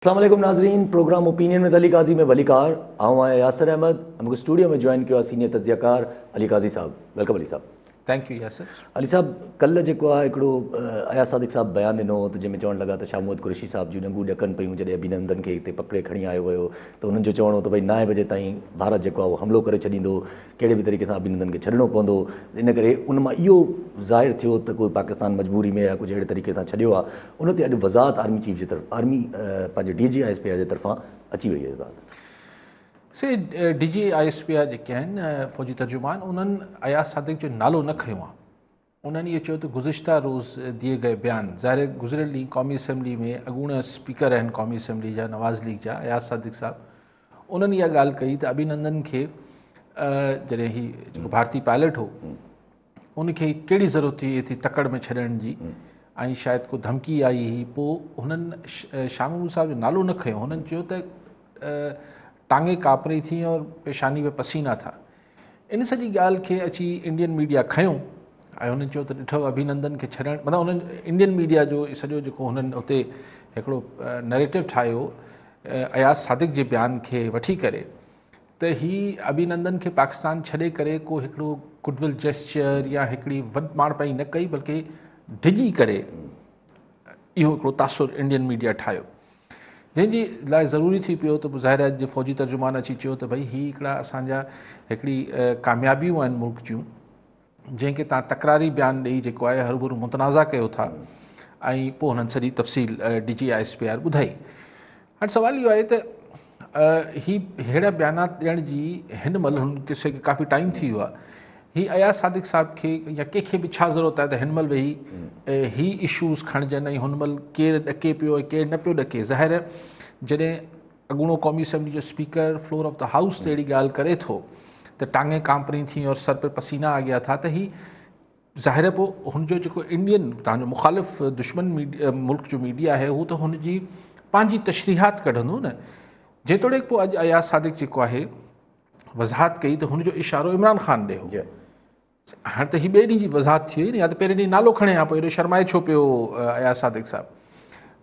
अस्सलाम वालेकुम नाज़रीन। प्रोग्राम ओपिनियन में अली काजी में वलीकार आऊँ आया यासर अहमद। हमको स्टूडियो में ज्वाइन किया सीनियर तज्ज़ियाकार अली काजी साहब। वेलकम अली साहब। Thank you Yasir. अली साहब, कल्ह जेको आहे हिकिड़ो अया सादिक साहब बयानु ॾिनो त जंहिंमें चवणु लॻा त शामूद कुरैशी साहब जूं ॾंगूं ॾकनि पियूं जॾहिं अभिनंदन खे हिते पकिड़े खणी आयो हुयो त उन्हनि जो चवणो त भई 9 बजे ताईं भारत जेको आहे उहो हमिलो करे छॾींदो, कहिड़े बि तरीक़े सां अभिनंदन खे छॾिणो पवंदो। इन करे उन मां इहो ज़ाहिर थियो त कोई पाकिस्तान मजबूरी में या कुझु अहिड़े तरीक़े सां छॾियो आहे। उन ते अॼु वज़ाहत आर्मी चीफ जे तरफ़ आर्मी पंहिंजे DGISPR जे तरफ़ां अची वई आहे वज़ाहत। से DGISPR जेके आहिनि फ़ौजी तर्जुमान, उन्हनि अयाज़ सादिक जो नालो न खयो आहे। उन्होंने ये चयो तो गुज़िश्ता रोज़ दिए गए बयान ज़ाहिर गुज़िरियल ॾींहुं क़ौमी असम्बली में अॻूणा स्पीकर आहिनि क़ौमी असम्बली जा नवाज़ लीग जा अयाज़ सादिक साहब, उन्हनि इहा ॻाल्हि कई त अभिनंदन खे जॾहिं ही जेको भारतीय पायलट हो उनखे कहिड़ी ज़रूरत हुई एतिरी तकड़ में छॾण जी, ऐं शायदि को धमकी आई हुई। पोइ हुननि शामूद साहब जो नालो न खयो। हुननि चयो त टांगे कापरी थी और पेशानी में पसीना था। इन सॼी ॻाल्हि खे अची इंडियन मीडिया खयों ऐं हुननि चयो त ॾिठो अभिनंदन खे छॾणु, मतिलबु हुननि इंडियन मीडिया जो सॼो जेको हुननि उते हिकिड़ो नैरेटिव ठाहियो अयाज़ सादिक जे बयान खे वठी करे त ही अभिनंदन खे पाकिस्तान छॾे करे को हिकिड़ो गुडविल जेस्चर या हिकिड़ी वधि माण पई न कई, बल्कि डिॼी करे इहो हिकिड़ो तासुर इंडियन मीडिया ठाहियो, जंहिंजे लाइ ज़रूरी थी पियो त ज़ाहिर आहे फ़ौजी तर्जुमान अची चयो त भई ही हिकिड़ा असांजा हिकिड़ी कामयाबियूं आहिनि मुल्क जूं, जंहिंखे तव्हां तकरारी बयानु ॾेई जेको आहे हरूभरू मुतनाज़ा कयो था। ऐं पोइ हुननि सॼी तफ़सील DGISPR ॿुधाई। हाणे सुवाल इहो आहे त ही अहिड़ा बयानात ॾियण जी हिन महिल हुन किसे खे काफ़ी टाइम थी वियो आहे। ही अयाज़ सादिक साहब खे या कंहिंखे बि छा ज़रूरत आहे त हिन महिल वेही ही इशूज़ खणजनि ऐं हुन महिल केरु ॾके पियो ऐं केरु न पियो ॾके। ज़ाहिर जॾहिं अॻूणो क़ौमी असम्बली जो speaker floor of the house ते अहिड़ी ॻाल्हि करे थो त टांगे कांपरी थी और सर पे पसीना आ गया था, त ही ज़ाहिर पोइ हुनजो जेको इंडियन तव्हांजो मुखालिफ़ दुश्मन मुल्क जो मीडिया आहे हू त हुनजी पंहिंजी तशरीहात कढंदो न। जेतोणीकि पोइ अॼु अयाज़ सादिक जेको आहे वज़ाहत कई त हुनजो इशारो इमरान ख़ान ॾे हो। हाणे त हीअ ॿिए ॾींहं जी वज़ाहत थी वई न, या त पहिरें ॾींहुं नालो खणे हा पोइ एॾो शर्माए छो पियो अयाज़ सादिक साहब।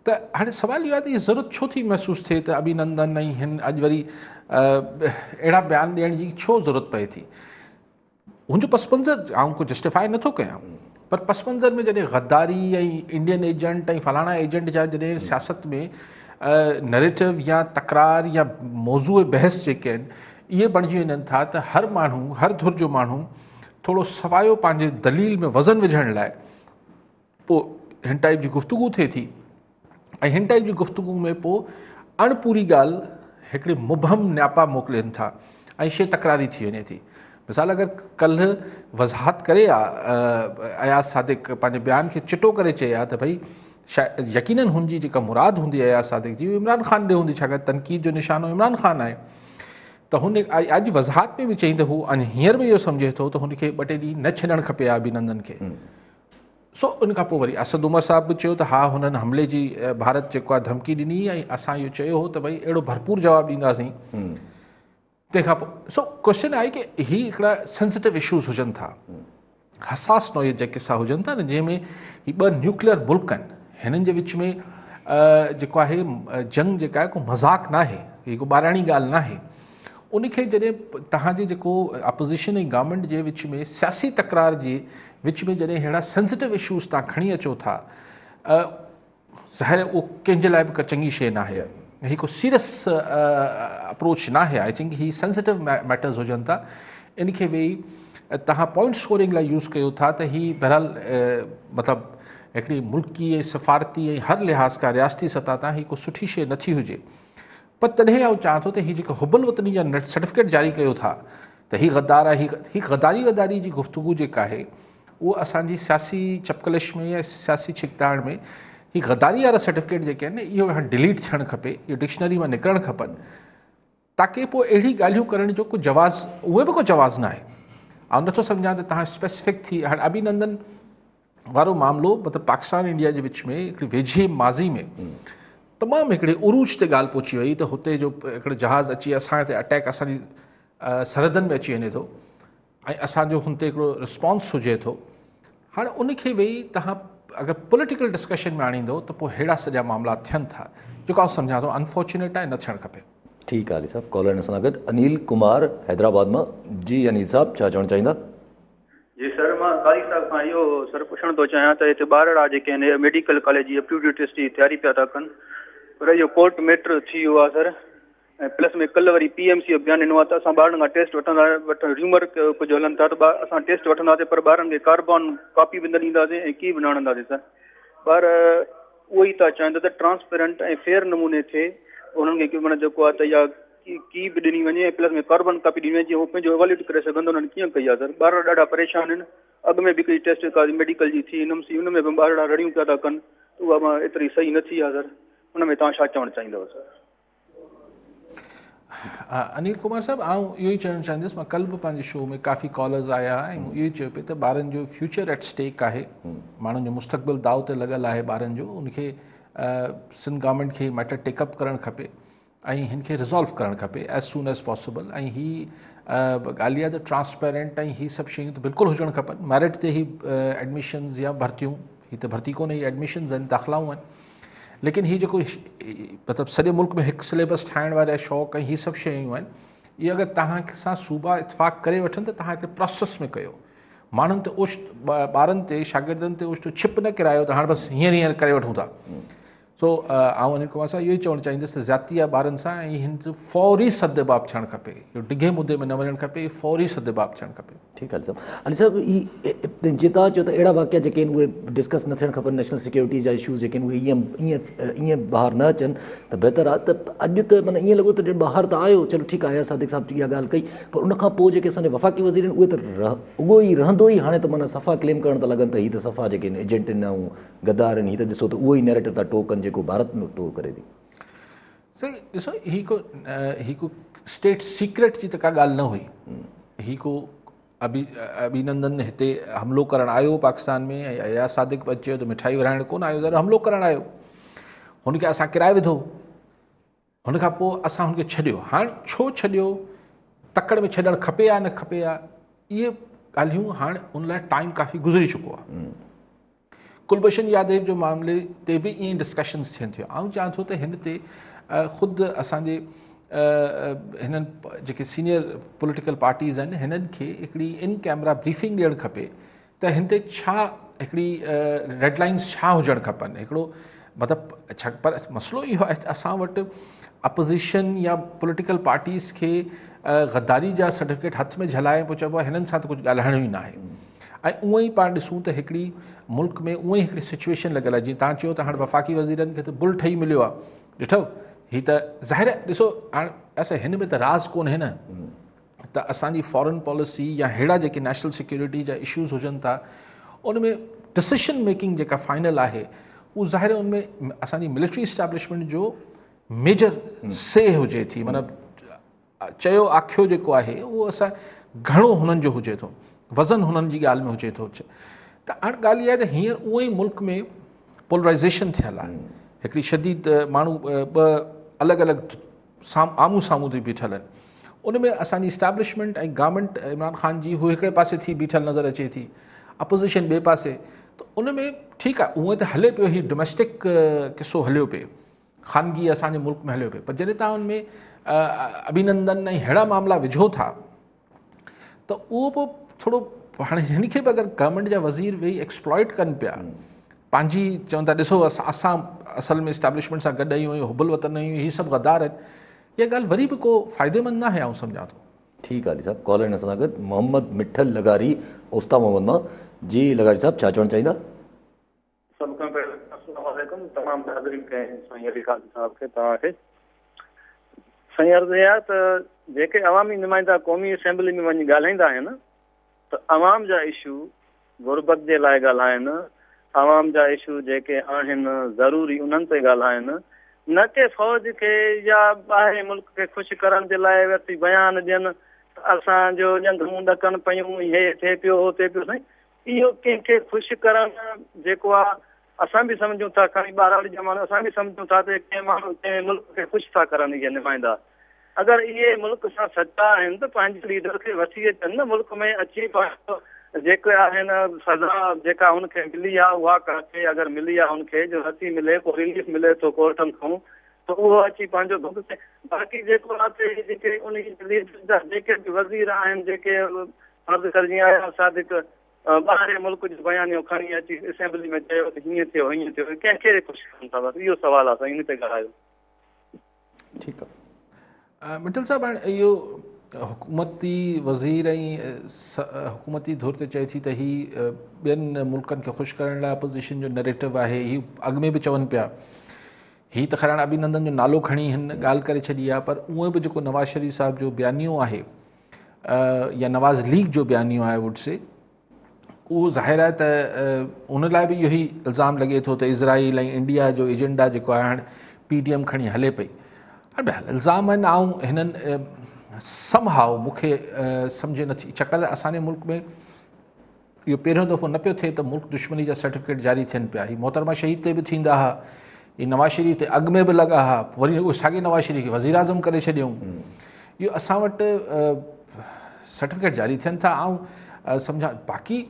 त हाणे सुवाल इहो आहे त इहा ज़रूरत छो थी महसूसु थिए त अभिनंदन ऐं हिन अॼु वरी अहिड़ा बयान ॾियण जी छो ज़रूरत पए थी। हुनजो पस मंज़र आउं को जस्टिफाई नथो कयां, पर पस मंज़र में जॾहिं गद्दारी ऐं इंडियन एजेंट ऐं फलाणा एजेंट जा जॾहिं सियासत में नैरेटिव या तकरार या मौज़ूअ बहस जेके आहिनि इहे बणिजी वञनि था त हर माण्हू हर धुर जो माण्हू थोरो सवायो पंहिंजे दलील में वज़न विझण लाइ पोइ हिन टाइप जी गुफ़्तगू थिए थी, ऐं हिन टाइप जी गुफ़्तगू में पोइ अणपूरी ॻाल्हि हिकिड़े मुबहम न्यापा मोकिलीनि था ऐं शइ तकरारी थी वञे थी। मिसाल अगरि कल्ह वज़ाहत करे अयाज़ सादिक पंहिंजे बयान खे चिटो करे चए हा त भई शायदि यकीननि हुनजी जेका मुराद हूंदी अयाज़ सादिक जी उहो इमरान ख़ान ॾे हूंदी, छाकाणि तनक़ीद जो निशानो इमरान ख़ान आहे। त हुन अॼु वज़ाहत में बि चई त हू अञा हींअर बि इहो सम्झे थो त हुनखे 2 टे ॾींहं न छॾणु खपे अभिनंदन खे। सो उन खां पोइ वरी असद उमर साहब बि चयो त हा हुननि हमले जी भारत जेको आहे धमकी ॾिनी ऐं असां इहो चयो हो त भई अहिड़ो भरपूर जवाबु ॾींदासीं। तंहिंखां पोइ सो क्वेश्चन आहे की ही हिकिड़ा सेंसिटिव इशूज़ हुजनि था, हसास नौयत जा किसा हुजनि था न, जंहिंमें ही 2 न्यूक्लियर मुल्क आहिनि, हिननि जे विच में जेको आहे जंग जेका आहे को मज़ाक न आहे, हीअ को ॿाराणी ॻाल्हि न आहे। उनखे जॾहिं तव्हांजे जेको अपोज़िशन ऐं गवर्नमेंट जे विच में सियासी तकरार जे विच में जॾहिं अहिड़ा सेंसिटिव इशूज़ तव्हां खणी अचो था, ज़ाहिर उहो कंहिंजे लाइ बि का चङी शइ न आहे, ही को सीरियस अप्रोच न आहे। I think he sensitive matters हुजनि था, इनखे वेही तव्हां पॉइंट स्कोरिंग लाइ यूज़ कयो था त ही बहरहाल मतिलबु हिकिड़ी मुल्की ऐं सफ़ारती ऐं हर लिहाज़ खां रियासती सतह तां ही को सुठी शइ नथी हुजे। पर तॾहिं आउं चाहियां थो त हीअ जेको हुबल वतनी जा सर्टिफिकेट जारी कयो था त ही गद्दार आहे, ही गद्दारी जी गुफ़्तगू जेका आहे उहो असांजी सियासी चपकलिश में या सियासी छिकताड़ में ही गद्दारी वारा सर्टिफिकेट जेके आहिनि इहो हाणे डिलीट थियणु खपे, इहो डिक्शनरी मां निकिरणु खपनि, ताकी पोइ अहिड़ी ॻाल्हियूं करण जो को जवाज़ उहे बि को जवाज़ न आहे। ऐं नथो सम्झां त तव्हां स्पेसिफिक थी हाणे अभिनंदन वारो मामिलो मतिलबु पाकिस्तान इंडिया जे विच में हिकिड़ी वेझे माज़ी में तमामु हिकिड़े उरूज ते ॻाल्हि पहुची वई त हुते जो हिकिड़ो जहाज़ अची असां ते अटैक असांजी सरहदनि में अची वञे थो ऐं असांजो हुन ते हिकिड़ो रिस्पॉन्स हुजे थो। हाणे उनखे वेही तव्हां अगरि पॉलिटिकल डिस्कशन में आणींदो त पोइ अहिड़ा सॼा मामला थियनि था जेको आउं सम्झां थो अनफॉर्चुनेट आहे, न थियणु खपे। ठीकु आहे अली साहब, कॉलर सां गॾु अनिल कुमार हैदराबाद मां। जी अनिल साहब, छा चवणु चाहींदा? जी सर, मां कारी साहब खां इहो सर पुछणु थो चाहियां त हिते ॿारड़ा जेके आहिनि मेडिकल कॉलेज जी एप्टीट्यूड टेस्ट जी तयारी पिया था कनि, पर इहो कोर्ट मैटर थी वियो आहे सर, ऐं प्लस में कल्ह वरी PMC जो बयानु ॾिनो आहे त असां ॿारनि खां टेस्ट र्यूमर कुझु हलनि था त असां टेस्ट वठंदासीं पर ॿारनि खे कार्बन कॉपी बि न ॾींदासीं ऐं की बि न आणंदासीं सर। पर उहो ई था चाहिनि त ट्रांसपेरेंट ऐं फेयर नमूने थिए, उन्हनि खे माना जेको आहे त इहा की बि ॾिनी वञे, प्लस में कार्बन कॉपी ॾिनी वञे जीअं उहो पंहिंजो एवेल्यूट करे सघंदो। उन्हनि कीअं कई आहे सर? ॿार ॾाढा परेशान आहिनि। अॻु में बि हिकिड़ी टेस्ट का मेडिकल जी थी NMC, उन में बि ॿार रड़ियूं पिया था कनि, उहा मां एतिरी सही न थी आहे सर। उन में तव्हां छा चवणु चाहींदव सर? अनिल कुमार साहब, आउं इहो ई चवणु चाहींदुसि, मां कल्ह बि पंहिंजे शो में काफ़ी कॉलर्स आया ऐं इहो ई चयो पिए त ॿारनि जो फ्यूचर एट स्टेक आहे, माण्हुनि जो मुस्तक़बिल दाव ते लॻल आहे ॿारनि जो। उनखे सिंध गवर्नमेंट खे मैटर टेकअप करणु खपे ऐं हिन खे रिज़ॉल्व करणु खपे एज़ सून एज़ पॉसिबल। ऐं ही ॻाल्हि आहे त ट्रांसपेरेंट ऐं ही सभु शयूं त बिल्कुलु हुजणु खपनि। मेरिट ते ही एडमिशन्स या भर्तियूं, ही त भर्ती कोन्हे, ही एडमिशन्स आहिनि, दाख़िलाऊं आहिनि। लेकिन ही जेको मतिलबु सॼे मुल्क में हिकु सिलेबस ठाहिण वारा शौक़ु ऐं ही सभु शयूं आहिनि, इहे अगरि तव्हां सां सूबा इतफ़ाक़ करे वठनि त तव्हां हिकिड़े प्रोसेस में कयो। माण्हुनि ते ॿारनि ते शागिर्दनि ते ओचितो छिप न किरायो त हाणे बसि हींअर करे वठूं था। सो आउं अनिल कुमार साहब इहो ई चवणु चाहींदुसि त ज़्यादती आहे ॿारनि सां ऐं हिन जो फौरी सदबाब थियणु खपे। इहो डिघे मुदे में न वञणु खपे, फौरी सदबाब थियणु खपे। ठीकु आहे साहब। अली साहब, जीअं तव्हां चयो त अहिड़ा वाक़िया जेके आहिनि उहे डिस्कस न थियणु खपनि, नेशनल सिक्योरिटी जा इशूज़ जेके आहिनि उहे ईअं ॿाहिरि न अचनि त बहितर आहे। त अॼु त माना ईअं लॻो त ॼण ॿाहिरि त आयो, चलो ठीकु आहे, सादिक साहब इहा ॻाल्हि कई, पर उनखां पोइ जेके असांजे वफ़ाक़ी वज़ीर आहिनि उहे त उहो ई रहंदो ई हाणे त माना सफ़ा क्लेम करणु था लॻनि त हीअ त सफ़ा जेके आहिनि एजेंट आहिनि ऐं गद्दार आहिनि, हीअ त ॾिसो त उहो ई नैरेटिव था टो कनि जेको भारत में टो करे थी। सही ॾिसो, ही को स्टेट सीक्रेट जी त का ॻाल्हि न हुई। ही को अभिनंदन हिते हमिलो करणु आयो पाकिस्तान में ऐं अयाज़ सादिक बि चयो त मिठाई विराइण कोन आयो, त हमिलो करणु आयो, हुनखे असां किराए विधो, हुनखां पोइ असां हुनखे छॾियो। हाणे छो छॾियो, तकड़ में छॾणु खपे या न खपे या, इहे ॻाल्हियूं हाणे उन लाइ टाइम काफ़ी गुज़री चुको आहे। कुलभूषण यादव जो मामले ते बि ईअं डिस्कशन्स थियनि थियूं। आउं चाहियां थो त हिन ते ख़ुदि असांजे हिननि जेके सीनियर पॉलिटिकल पार्टीज़ आहिनि हिननि खे हिकिड़ी इन कैमरा ब्रीफिंग ॾियणु खपे त हिन ते छा हिकिड़ी रेडलाइंस छा हुजणु खपनि। हिकिड़ो मतिलबु छा, पर मसइलो इहो आहे त असां वटि अपोज़िशन या पॉलिटिकल पार्टीज़ खे गद्दारी जा सर्टिफिकेट हथ में झलाए पोइ चइबो आहे हिननि सां त कुझु ॻाल्हाइणो ई न आहे। ऐं उअं ई पाण ॾिसूं त हिकिड़ी मुल्क में उअं ई हिकिड़ी सिचुएशन लॻल आहे, जीअं तव्हां चयो त हाणे वफ़ाक़ी वज़ीरनि खे त बुल ठही मिलियो आहे। ॾिठो, हीअ त ज़ाहिर आहे, ॾिसो हाणे असां हिन में त राज़ कोन्हे न त असांजी फॉरेन पॉलिसी या अहिड़ा जेके नेशनल सिक्योरिटी जा इशूज़ हुजनि था उन में डिसीशन मेकिंग जेका फाइनल आहे उहो ज़ाहिर आहे उनमें असांजी मिलिट्री इस्टेब्लिशमेंट जो मेजर से हुजे थी। मतिलबु चयो आखियो जेको आहे उहो असां घणो हुननि जो हुजे थो, वज़न हुननि जी ॻाल्हि में हुजे थो। त हाणे ॻाल्हि इहा आहे त हींअर उहो ई मुल्क में पोलराइज़ेशन थियल आहे, हिकिड़ी शदीद माण्हू ॿ अलॻि अलॻि आम्हूं साम्हूं थी बीठल आहिनि। उन में असांजी इस्टेब्लिशमेंट ऐं गवर्नमेंट इमरान ख़ान जी हू हिकिड़े पासे थी बीठल नज़र अचे थी, अपोज़िशन ॿिए पासे। त उन में ठीकु आहे, उअं त हले पियो, हीउ डोमेस्टिक किसो हलियो पियो, ख़ानगी असांजे मुल्क में हलियो पियो, पर जॾहिं तव्हां उनमें अभिनंदन ऐं अहिड़ा मामला विझो था त उहो पोइ थोरो हाणे हिन खे बि अगरि गवर्नमेंट जा वज़ीर वेही एक्सप्लॉइट कनि पिया, पंहिंजी चवनि था ॾिसो असां असल में इस्टेब्लिशमेंट सां गॾु आहियूं, हुबल वतन आहियूं, हीअ सभु गद्दार आहिनि, इहा ॻाल्हि वरी बि को फ़ाइदेमंद न आहे, आउं सम्झां थो। ठीकु आहे साहब, कॉलर हिन सां गॾु मोहम्मद मिठल लगारी ओस्ता मोहम्मद मां। जी लगारी साहब, छा चवणु चाहींदा? सभु खां पहिरियों अस्सलाम वालेकुम, तमामु बहादुरी कई साईं अली ख़ान साहब खे, तव्हांखे साईं अर्ज़ु आहे त जेके अवामी नुमाइंदा क़ौमी असेंबली में वञी ॻाल्हाईंदा आहिनि त अवाम जा इशू गुरबत जे लाइ ॻाल्हाइनि, अवाम जा इशू जेके आहिनि ज़रूरी उन्हनि ते ॻाल्हाइनि, न के फ़ौज खे या ॿाहिरि मुल्क खे ख़ुशि करण जे लाइ वरिती बयानु ॾियनि त असांजो ॼंघूं ॾकनि पियूं, हे थिए पियो हो थिए पियो। साईं इहो कंहिंखे ख़ुशि करणु जेको आहे असां बि सम्झूं था, खणी ॿारहं ज़मानो असां बि सम्झूं था त कंहिं माण्हू कंहिं मुल्क खे ख़ुशि था करनि इहे नुमाइंदा। अगरि इहे मुल्क सां सचा आहिनि त पंहिंजे लीडर खे वठी अचनि न, मुल्क में अची जेके आहिनि सज़ा जेका हुनखे मिली आहे उहा काथे अगरि मिली आहे हुनखे जो नथी मिले पोइ रिलीफ मिले थो कोर्टनि खां त उहो अची पंहिंजो भुगते। बाक़ी जेको आहे जेके उन जा जेके बि वज़ीर आहिनि जेके फर्ज़ कर जीअं आया सादिक ॿाहिरि मुल्क जो बयानियो खणी अची असेंबली में चयो त हीअं थियो हीअं थियो कंहिंखे ख़ुशि कनि था बसि इहो सुवालु आहे साईं इन ते ॻाल्हायो। ठीकु आहे मित्तल साहब हाणे इहो हुकूमती वज़ीर ऐं हुकूमती तौर ते चए थी त हीअ ॿियनि मुल्कनि खे ख़ुशि करण लाइ अपोज़िशन जो नैरेटिव आहे। हीअ अॻु में बि चवनि पिया हीअ त ख़ैर अभिनंदन जो नालो खणी हिन ॻाल्हि करे छॾी आहे, पर उहे बि जेको नवाज़ शरीफ़ साहिब जो बयानियो आहे या नवाज़ लीग जो बयानियो आहे वुड से उहो ज़ाहिर आहे त उन लाइ बि इहो ई इल्ज़ाम लॻे थो त इज़राइल ऐं इंडिया जो एजेंडा जेको आहे हाणे PDM खणी हले पई। इल्ज़ाम आहिनि ऐं हिननि समहाउ मूंखे सम्झ नथी छाकाणि त असांजे मुल्क में इहो पहिरियों दफ़ो न पियो थिए त मुल्क दुश्मनी जा सर्टिफिकेट जारी थियनि पिया। हीअ मोहतरमा शहीद ते बि थींदा हुआ, हीअ नवाज़ शरीफ़ ते अॻु में बि लॻा हुआ, वरी उहो साॻे नवाज़ शरीफ़ खे वज़ीर आज़म करे छॾियऊं। इहो असां वटि सर्टिफिकेट जारी थियनि था ऐं सम्झा बाक़ी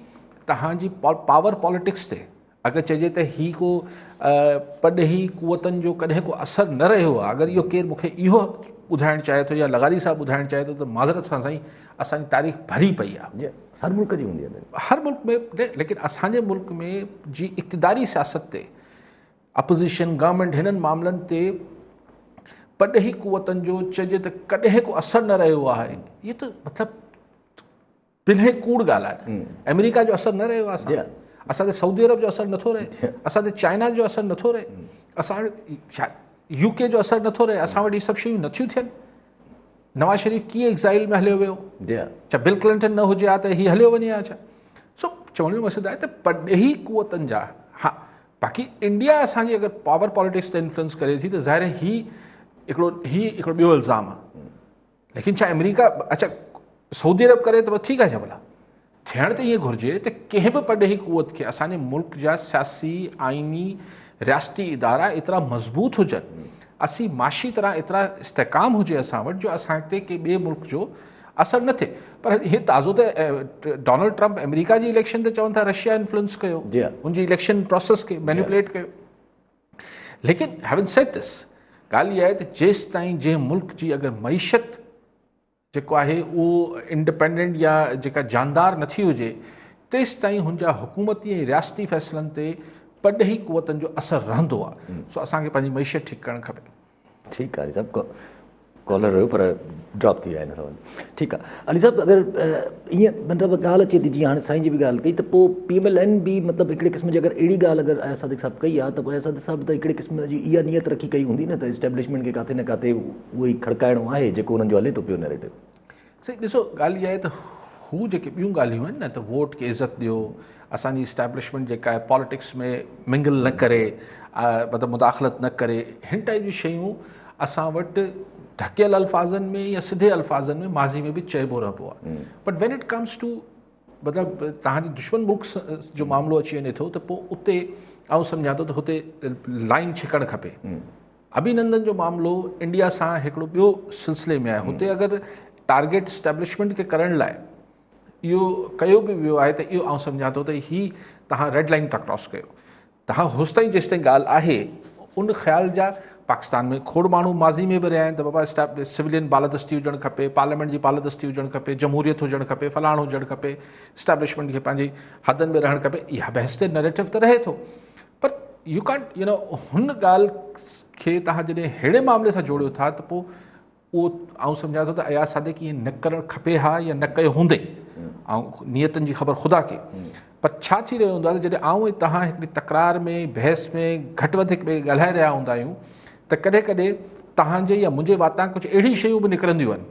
तव्हांजी पावर पॉलिटिक्स ते अगरि चइजे त हीअ को पॾही कुवतनि जो कॾहिं को असरु न रहियो आहे, अगरि इहो केरु मूंखे इहो ॿुधाइणु चाहे थो या लगारी साहब ॿुधाइणु चाहे थो त माज़रत सां साईं असांजी तारीख़ भरी पई आहे। हर मुल्क जी हूंदी आहे, हर मुल्क में, लेकिन असांजे मुल्क में जी इक़्तिदारी सियासत ते अपोज़िशन गवर्नमेंट हिननि मामलनि ते पॾही कुवतनि जो चइजे त कॾहिं को असरु न रहियो आहे, इहो त मतिलबु बिल्हे कूड़ ॻाल्हि आहे। अमेरिका जो असरु न रहियो आहे, असां ते सऊदी अरब जो असरु नथो रहे, असां ते चाइना जो असरु नथो रहे, असां वटि UK जो असरु नथो रहे, असां वटि इहे सभु शयूं नथियूं थियनि। नवाज़ शरीफ़ कीअं एक्ज़ाइल में हलियो वियो, छा बिल क्लिंटन न हुजे हा त हीअ हलियो वञे हा छा? सो चवण जो मक़सदु आहे त पॾही कुवतनि जा हा, बाक़ी इंडिया असांजी अगरि पावर पॉलिटिक्स ते इन्फ्लुएंस करे थी त ज़ाहिर हिकिड़ो ॿियो इल्ज़ाम आहे। लेकिन छा अमेरिका अच्छा सऊदी अरब करे त ठीकु आहे छा भला? थियण त ईअं घुरिजे त कंहिं बि पॾही कुवत खे असांजे मुल्क जा सियासी आइनी रियासती इदारा एतिरा मज़बूत हुजनि, असीं माशी तरह एतिरा इस्तेकाम हुजे असां वटि जो असां ते के ॿिए मुल्क जो असरु न थिए। पर हीअ ताज़ो त डोनाल्ड ट्रंप अमेरिका जी इलेक्शन ते चवनि था रशिया इन्फ्लुएंस कयो, हुनजी इलेक्शन प्रोसेस खे मैनिपुलेट कयो। लेकिन हैविंग सेड दिस, ॻाल्हि इहा आहे त जेसि ताईं जंहिं मुल्क जी अगरि मईशत जेको आहे उहो इंडिपेंडेंट या जेका जानदार नथी हुजे तेसि ताईं हुनजा हुकूमती ऐं रियासती फ़ैसिलनि ते पॾही कुवतनि जो असरु रहंदो आहे। सो असांखे पंहिंजी मईशत ठीकु करणु खपे। ठीकु आहे सभु कॉलर हुयो पर ड्रॉप थी विया आहिनि सवाल। ठीकु आहे अली साहब, अगरि ईअं मतिलबु ॻाल्हि अचे थी जीअं हाणे साईं जी बि ॻाल्हि कई त पोइ PMLN बि मतिलबु हिकिड़े क़िस्म जी अगरि अहिड़ी ॻाल्हि अगरि अयाज सादिक साहिबु कई आहे त पोइ अयाज सादिक साहिबु त हिकिड़े क़िस्म जी इहा नियत रखी कई हूंदी न त इस्टेब्लिशमेंट खे किथे न किथे उहो ई खड़काइणो आहे जेको उन्हनि जो हले थो पियो नैरेटिव। सही ॾिसो, ॻाल्हि इहा आहे त हू जेके ॿियूं ॻाल्हियूं आहिनि न त वोट खे इज़त ॾियो, असांजी इस्टेब्लिशमेंट जेका आहे पॉलिटिक्स में मिंगल न करे, मतिलबु मुदाख़लत न करे, हिन टाइप जी शयूं असां वटि ढकियल अल्फाज़नि में या सिधे अल्फाज़नि में माज़ी में बि चइबो रहबो आहे। But when it comes to मतिलबु तव्हांजी दुश्मन मुल्क जो मामिलो अची वञे थो त पोइ उते आउं सम्झां थो त हुते लाइन छिकणु खपे। अभिनंदन जो मामिलो इंडिया सां हिकिड़ो ॿियो सिलसिले में आहे, हुते अगरि टारगेट इस्टेब्लिशमेंट खे करण लाइ इहो कयो बि वियो आहे त इहो आउं सम्झां थो त हीअ तव्हां रेड लाइन था क्रॉस कयो। तव्हां होसि ताईं जेसि ताईं ॻाल्हि आहे उन ख़्याल जा पाकिस्तान में खोड़ माण्हू माज़ी में बि रहिया आहिनि त बाबा सिविलियन बालादस्ती हुजणु खपे, पार्लियामेंट जी बालादस्ती हुजणु खपे, जमहूरियत हुजणु खपे, फलाणो हुजणु खपे, इस्टेब्लिशमेंट खे पंहिंजी हदनि में रहणु खपे। इहा बहस ते नैरेटिव त रहे थो, पर यू कांट हुन ॻाल्हि खे तव्हां जॾहिं अहिड़े मामले सां जोड़ियो था त पोइ उहो आउं सम्झां थो त अयाज सादिक ईअं न करणु खपे हा या न कयो हूंदे, ऐं नियतनि जी ख़बर ख़ुदा खे। पर छा थी रहियो हूंदो आहे जॾहिं आउं तव्हां हिकिड़ी तकरार में बहस में घटि वधि ॻाल्हाए रहिया हूंदा आहियूं त कॾहिं कॾहिं तव्हांजे या मुंहिंजे वाता कुझु अहिड़ी शयूं बि निकिरंदियूं आहिनि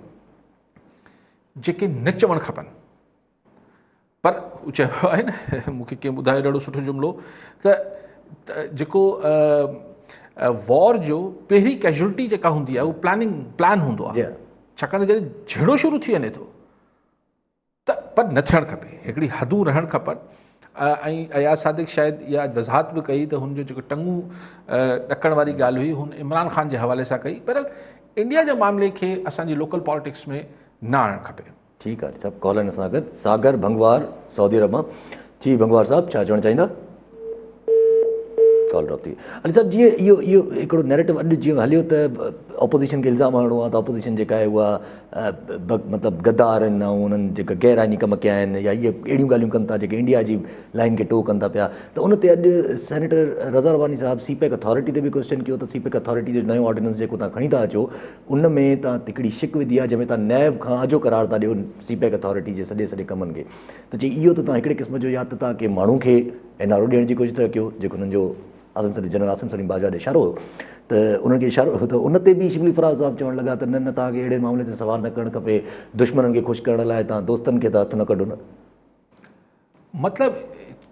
जेके न चवणु खपनि। पर चइबो आहे न, मूंखे कंहिं ॿुधायो ॾाढो सुठो जुमिलो त जेको वॉर जो पहिरीं कैजुअलिटी जेका हूंदी आहे उहो प्लान हूंदो आहे, छाकाणि त जॾहिं झेड़ो शुरू थी वञे थो त पर न थियणु खपे, हिकिड़ी हदूं रहणु खपनि। ऐं अयाज सादिक शायदि इहा वज़ाहत बि कई त हुनजो जेको टंगू ॾकण वारी ॻाल्हि हुई हुन इमरान ख़ान जे हवाले सां कई। पर इंडिया जे मामले खे असांजी लोकल पॉलिटिक्स में न आणणु खपे। ठीकु आहे सभु कॉल आहिनि असां गॾु सागर भंगवार सऊदी अरब मां। जी भंगवार साहब छा चवणु चाहींदा? कॉल ड्रॉप थी। अली साहब जीअं इहो हिकिड़ो नैरेटिव अॼु जीअं हलियो त ऑपोज़िशन खे इल्ज़ाम हणिणो आहे त ऑपोज़िशन जेका आहे उहा मतिलबु गद्दार आहिनि ऐं उन्हनि जेका गैर आइनी कम कया आहिनि या इहे अहिड़ियूं ॻाल्हियूं कनि था जेके इंडिया जी लाइन खे टो कनि था पिया, त उन ते अॼु सेनेटर रज़ा रवानी साहब सीपैक अथॉरिटी ते बि क्वेश्चन कयो त सीपैक अथॉरिटी जो नयो ऑर्डिनेंस जेको तव्हां खणी था अचो उन में तव्हां हिकिड़ी शिक विधी आहे जंहिंमें तव्हां नैब खां अजो करार था ॾियो सीपैक अथॉरिटी जे सॼे कमनि खे, त चई इहो त तव्हां हिकिड़े क़िस्म जो या त तव्हां कंहिं माण्हू खे एनआरओ ॾियण जी कोशिशि था कयो जेको हुननि जो जनरल आसिम सलीम बाजवा ॾे इशारो हो त उन्हनि खे इशारो त उन ते बि शिबली फराज़ साहब चवणु लॻा त न तव्हांखे अहिड़े मामले ते सवाल न करणु खपे, दुश्मननि खे ख़ुशि करण लाइ तव्हां दोस्तनि खे त हथु न कढो न। मतिलबु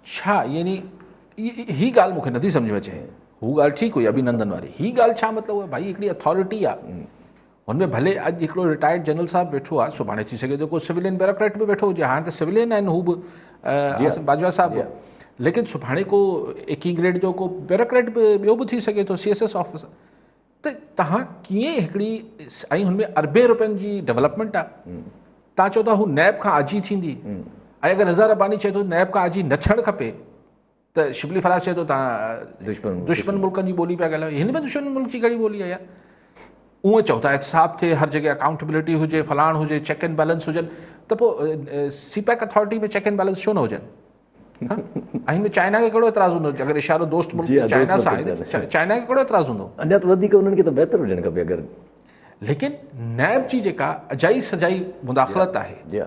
छा यानी ही ॻाल्हि मूंखे नथी सम्झ में अचे। हू ॻाल्हि ठीकु हुई अभिनंदन वारी, ही ॻाल्हि छा मतिलबु आहे? भाई हिकिड़ी अथॉरिटी आहे, हुनमें भले अॼु हिकिड़ो रिटायर्ड जनरल साहब वेठो आहे, सुभाणे थी सघे थो को सिविलियन ब्यूरोक्रेट बि वेठो हुजे, हाणे त सिविलियन आहिनि हू बि आसिम बाजवा साहब, लेकिन सुभाणे को एकी ग्रेड जो को ब्यूरोक्रेट बि ॿियो बि थी सघे थो CSS ऑफिसर। त तव्हां कीअं हिकिड़ी ऐं हुनमें अरबे रुपयनि जी डेवलपमेंट आहे, तव्हां चओ था हू नैब खां आजी थींदी, ऐं अगरि रज़ा रब्बानी चए थो नैब खां आजी न थियणु खपे त शिबली फराज़ चए थो तव्हां दुश्मन मुल्कनि जी ॿोली पिया ॻाल्हायो। हिन में दुश्मन मुल्क जी कहिड़ी ॿोली आहे यार? उहे चओ था एहतिसाब थिए, हर जॻह अकाउंटेबिलिटी हुजे, फलाण हुजे, चेक एंड बैलेंस हुजनि, त पोइ सीपैक अथॉरिटी में चेक एंड बैलेंस छो न हुजनि? ऐं हिन में चाइना खे कहिड़ो एतिराज़ु हूंदो? अगरि इशारो दोस्त मुल्क चाइना सां आहे त चाइना खे कहिड़ो एतिराज़ु हूंदो? अञा त वधीक उन्हनि खे त बहितर हुजणु खपे। अगरि लेकिन नैब जी जेका अजाई सजाई मुदाख़लत आहे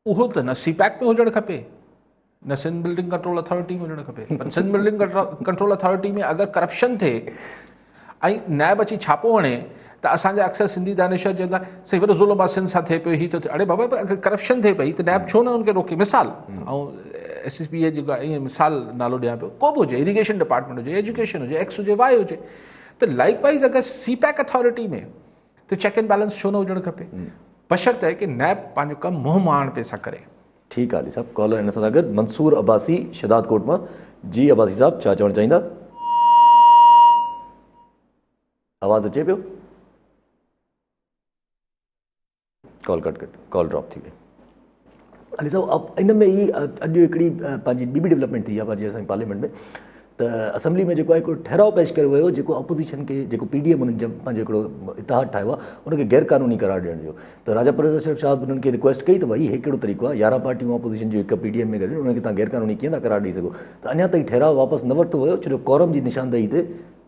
उहो त न सीपैक में हुजणु खपे न सिंध बिल्डिंग कंट्रोल अथॉरिटी में हुजणु खपे। पर सिंध बिल्डिंग कंट्रोल अथॉरिटी में अगरि करप्शन थिए ऐं नैब अची छापो हणे त असांजा अक्सर सिंधी दानिशर चवंदा साईं वॾो ज़ुल्म आहे सिंध सां थिए पियो, हीअ थो थिए। अड़े बाबा अगरि करप्शन थिए पई त नैब छो न हुनखे रोके? मिसाल ऐं SSB जेका ईअं मिसाल नालो ॾियां पियो, को बि हुजे, इरीगेशन डिपार्टमेंट हुजे, एजुकेशन हुजे, X हुजे, Y हुजे, त लाइकवाइज़ अगरि सीपैक अथॉरिटी में त चेक एंड बैलेंस छो न हुजणु खपे? बशर्ते कि नैब पंहिंजो कमु मुंहुं माण पे सां करे। ठीकु आहे साहब, कॉल हिन सां गॾु मंसूर अब्बासी शहदाद कोट मां। जी अब्बासी साहब छा चवणु चाहींदा? आवाज़ अचे पियो? कॉल कॉल ड्रॉप थी वई। अली साहब इन में ई अॼु हिकिड़ी पंहिंजी ॿी बि डेवलपमेंट थी आहे पंहिंजी असांजी पार्लियामेंट में, त असेंबली में जेको आहे हिकिड़ो ठहराव पेश कयो वियो जेको अपोज़िशन खे जेको PDM उन्हनि पंहिंजो हिकिड़ो इतिहाद ठाहियो आहे उनखे गैर क़ानूनी करार ॾियण जो, त राजा परवेज़ साहब उन्हनि खे रिक्वेस्ट कई त भई हे कहिड़ो तरीक़ो आहे, 11 पार्टियूं अपोज़िशन जूं हिकु PDM में गॾु उनखे तव्हां गैर क़ानूनी कीअं था करार ॾेई सघो? त अञा ताईं ठहराव वापसि न वरितो वियो, छो जो कोरम जी निशानदेही ते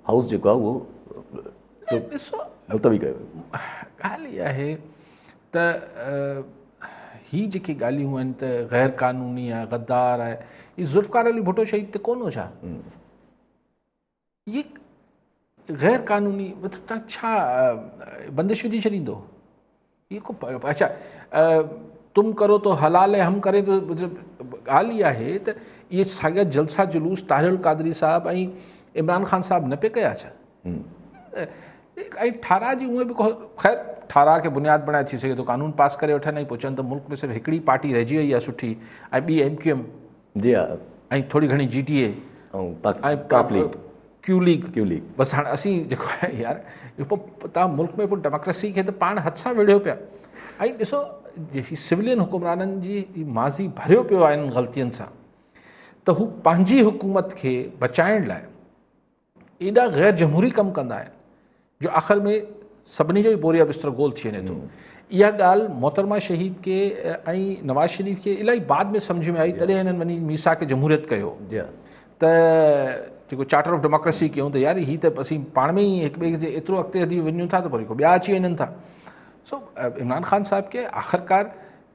हाउस जेको आहे उहो मुलतवी कयो। ॻाल्हि इहा आहे त ही जेके ॻाल्हियूं आहिनि त गैर क़ानूनी आहे, गद्दार आहे, ही ज़ुल्फ़िकार अली भुट्टो शहीद ते कोन हो छा? ये गैर क़ानूनी मतिलबु तव्हां छा बंदिश विझी छॾींदो? ये को अच्छा तुम करो तो हलाल है हम करें तो ॻाल्हि इहा आहे त इहे साॻिया जलसा जुलूस ताहिरुल क़ादरी साहब ऐं इमरान ख़ान साहब न पे कया छा? ऐं ठाराह जी उहे बि ख़ैर ठाराह खे बुनियादु बणाए थी सघे थो कानून पास करे वठनि ऐं पोइ चवनि त मुल्क में सिर्फ़ु हिकिड़ी पार्टी रहिजी वई आहे सुठी ऐं ॿी MQM जी हा ऐं थोरी घणी GTA ऐं क्यू लीग बसि हाणे असीं जेको आहे यार पोइ तव्हां मुल्क में पोइ डेमोक्रेसी खे त पाण हथ सां विढ़ियो पिया। ऐं ॾिसो सिविलियन हुकुमराननि जी माज़ी भरियो पियो आहे इन ग़लतियुनि सां, त हू पंहिंजी हुकूमत खे बचाइण लाइ एॾा गैर जमहूरी कमु कंदा आहिनि जो आख़िर में सभिनी जो ई बोरिया बिस्तरो गोल थी वञे थो। इहा ॻाल्हि मोहतरमा शहीद खे ऐं नवाज़ शरीफ़ खे इलाही बाद में सम्झ में आई, तॾहिं हिननि वञी मीसा खे जमहूरियत कयो त जेको चार्टर ऑफ डेमोक्रेसी कयूं त यार ही त असीं पाण में ई हिक ॿिए खे एतिरो अॻिते हली वञूं था त वरी को ॿिया अची वञनि था। सो इमरान ख़ान साहब खे आख़िरकार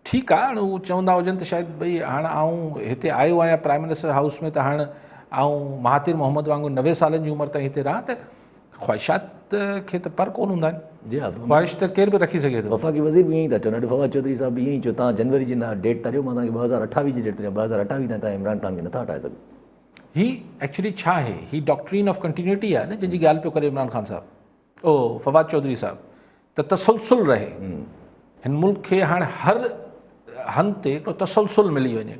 ठीकु आहे, हाणे उहे चवंदा हुजनि त शायदि भई हाणे आऊं हिते आयो आहियां प्राइम मिनिस्टर हाउस में त हाणे आऊं महातिर मोहम्मद वांगुरु 90 सालनि जी उमिरि ताईं हिते रहां, त ख़्वाहिशात खे त पर कोन हूंदा आहिनि। जी हा, ख़्वाहिश त केर बि रखी सघे थो। वफ़ाक़ी वज़ीर बि ईअं ई था चवनि, अॼु फवाद चौधरी साहब बि ईअं ई चयो, तव्हां जनवरी जी डेट था ॾियो, मां तव्हांखे 2028 जी डेट थो ॾियां, 2028 ताईं तव्हां इमरान ख़ान खे नथा हटाए सघो। ही एक्चुअली छा आहे, ही डॉक्ट्रीन ऑफ कंटिन्यूटी आहे न जंहिंजी ॻाल्हि पियो करे इमरान ख़ान साहब, ओ फवाद चौधरी साहब, त तसलसुल रहे हिन मुल्क खे हाणे हर हंध ते हिकिड़ो तसलसुल मिली वञे,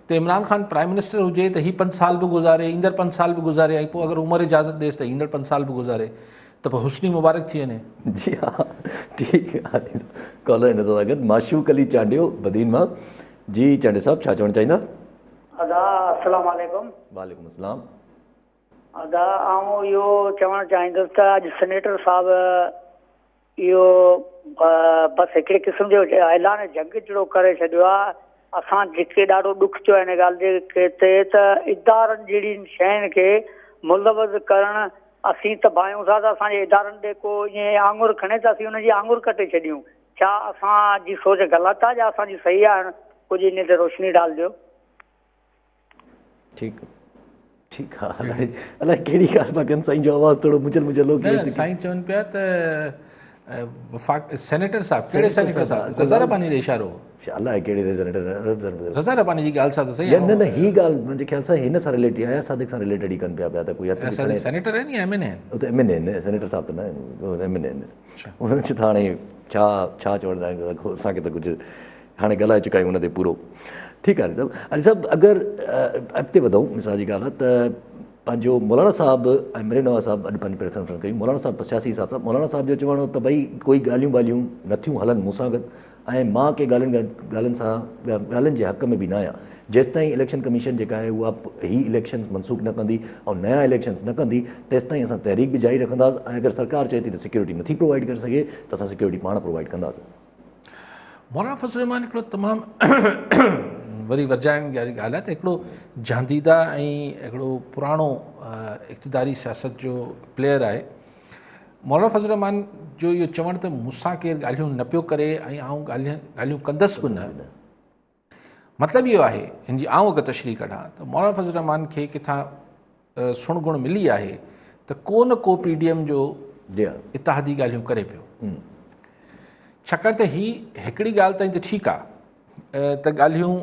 त इमरान ख़ान प्राइम मिनिस्टर हुजे त ही 5 साल बि गुज़ारे, ईंदड़ 5 साल बि गुज़ारे, ऐं पोइ अगरि उमिरि इजाज़त ॾेसि त ईंदड़ 5 साल बि गुज़ारे, त पोइ हुस्नी मुबारक थी वञे। जी हाँ, ठीकु आहे। कॉलर हिन सां गॾु माशूक अली चांडियो बदीन मां। जी चांडियो साहब, छा चवणु चाहींदा? अदा अस्सलाम वालेकुम। वालेकुम अस्सलाम। अदा आऊं इहो चवणु चाहींदुसि त अॼु सेनेटर साहिबु इहो बसि हिकिड़े क़िस्म जो ऐलान जंग जहिड़ो करे छॾियो आहे। असां जेके ॾाढो ॾुख थियो आहे हिन ॻाल्हि जे ते त इदारनि जहिड़ी शयुनि खे मुलवज़ करणु असीं त भायूं था त असांजे इदारनि ॾे को ईअं आङुर खणे त असीं हुनजी आङुर कटे छॾियूं। छा असांजी सोच ग़लति आहे या असांजी सही आहे? कुझु इन ते रोशनी डालजो। ठीकु ठीकु आहे। अलाए कहिड़ी ॻाल्हि पिया कनि, साईं जो आवाज़ु थोरो मुचल मुचल हो। न साईं चवनि पिया त सेनेटर साहिबु, कहिड़े सेनेटर साहिबु? रज़ा रब्बानी ॾे इशारो। अलाए कहिड़े रज़ा रब्बानी जी ॻाल्हि सां त सही न न, हीअ ॻाल्हि मुंहिंजे ख़्याल सां हिन सां रिलेटेड आहे, सादिक सां रिलेटेड ई कनि पिया त कोई सेनेटर आहिनि या MNA आहिनि? उते MNA आहिनि, सेनेटर साहिब त न आहिनि, MNA आहिनि। उन्हनि चयो त हाणे छा चवणु चाहींदो, असांखे त कुझु हाणे ॻाल्हाए चुका आहियूं हुन ते पूरो। ठीकु आहे सभु। अली साहिबु, अगरि अॻिते वधूं, मिसाल जी ॻाल्हि आहे त पंहिंजो मौलाना साहिबु ऐं मीर नवाज़ साहिबु अॼु पंहिंजी प्रेफरेंस कयूं। मौलाना साहिबु सियासी हिसाब सां मौलाना साहिब जो चवणो त भई कोई ॻाल्हियूं ॿाल्हियूं नथियूं हलनि मूंसां गॾु, ऐं मां के ॻाल्हियुनि जे हक़ में बि न आहियां जेसि ताईं इलेक्शन कमीशन जेका आहे उहा ही इलेक्शन्स मनसूख़ न कंदी ऐं नया इलेक्शन्स न कंदी, तेसि ताईं असां तहरीक बि जारी रखंदासीं। ऐं अगरि सरकार चए थी त सिक्योरिटी नथी प्रोवाइड करे सघे त असां सिक्योरिटी पाण प्रोवाइड कंदासीं। मौलाना फज़ल रहमान हिकिड़ो तमामु वरी वर्जाइण वारी ॻाल्हि आहे त हिकिड़ो जहांदीदा ऐं हिकिड़ो पुराणो इक़्तिदारी सियासत जो प्लेयर आहे। मौलाना फज़ल रहमान जो इहो चवणु त मूंसां केरु ॻाल्हियूं न पियो करे ऐं आऊं ॻाल्हियूं कंदसि बि न, मतिलबु इहो आहे, हिन जी आऊं अगरि तशरीह कढां त मौलाना फज़ल रहमान खे किथां सुण गुण मिली आहे त को न को PDM जो इतिहादी ॻाल्हियूं करे पियो। छाकाणि त ही हिकिड़ी ॻाल्हि ताईं त ठीकु आहे त ॻाल्हियूं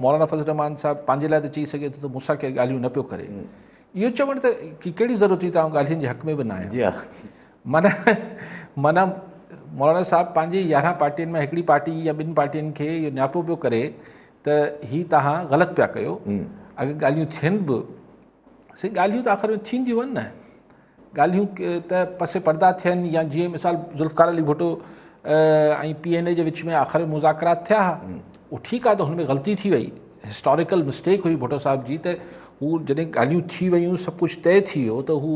मौलाना फज़ल रहमान साहिबु पंहिंजे लाइ त चई सघे थो त मूंसां केरु ॻाल्हियूं न पियो करे। इहो चवणु त की कहिड़ी ज़रूरत हुई त आऊं ॻाल्हियुनि जे हक़ में बि न आहियां। माना मौलाना साहिबु पंहिंजी 11 पार्टियुनि में हिकिड़ी पार्टी या ॿिनि पार्टियुनि खे इहो न्यापो पियो करे त ही तव्हां ग़लति पिया कयो। अगरि ॻाल्हियूं थियनि बि से ॻाल्हियूं त आख़िर में थींदियूं आहिनि न, ॻाल्हियूं त पसे पर्दा थियनि या जीअं मिसाल ज़ुल्फ़िकार अली भुट्टो ऐं PNA जे विच में आख़िर मुज़ाकरात थिया, उहो ठीकु आहे त हुन में ग़लती थी वई, हिस्टोरिकल मिस्टेक हुई भुट्टो साहिब जी, त हू जॾहिं ॻाल्हियूं थी वियूं सभु कुझु तइ थी वियो त हू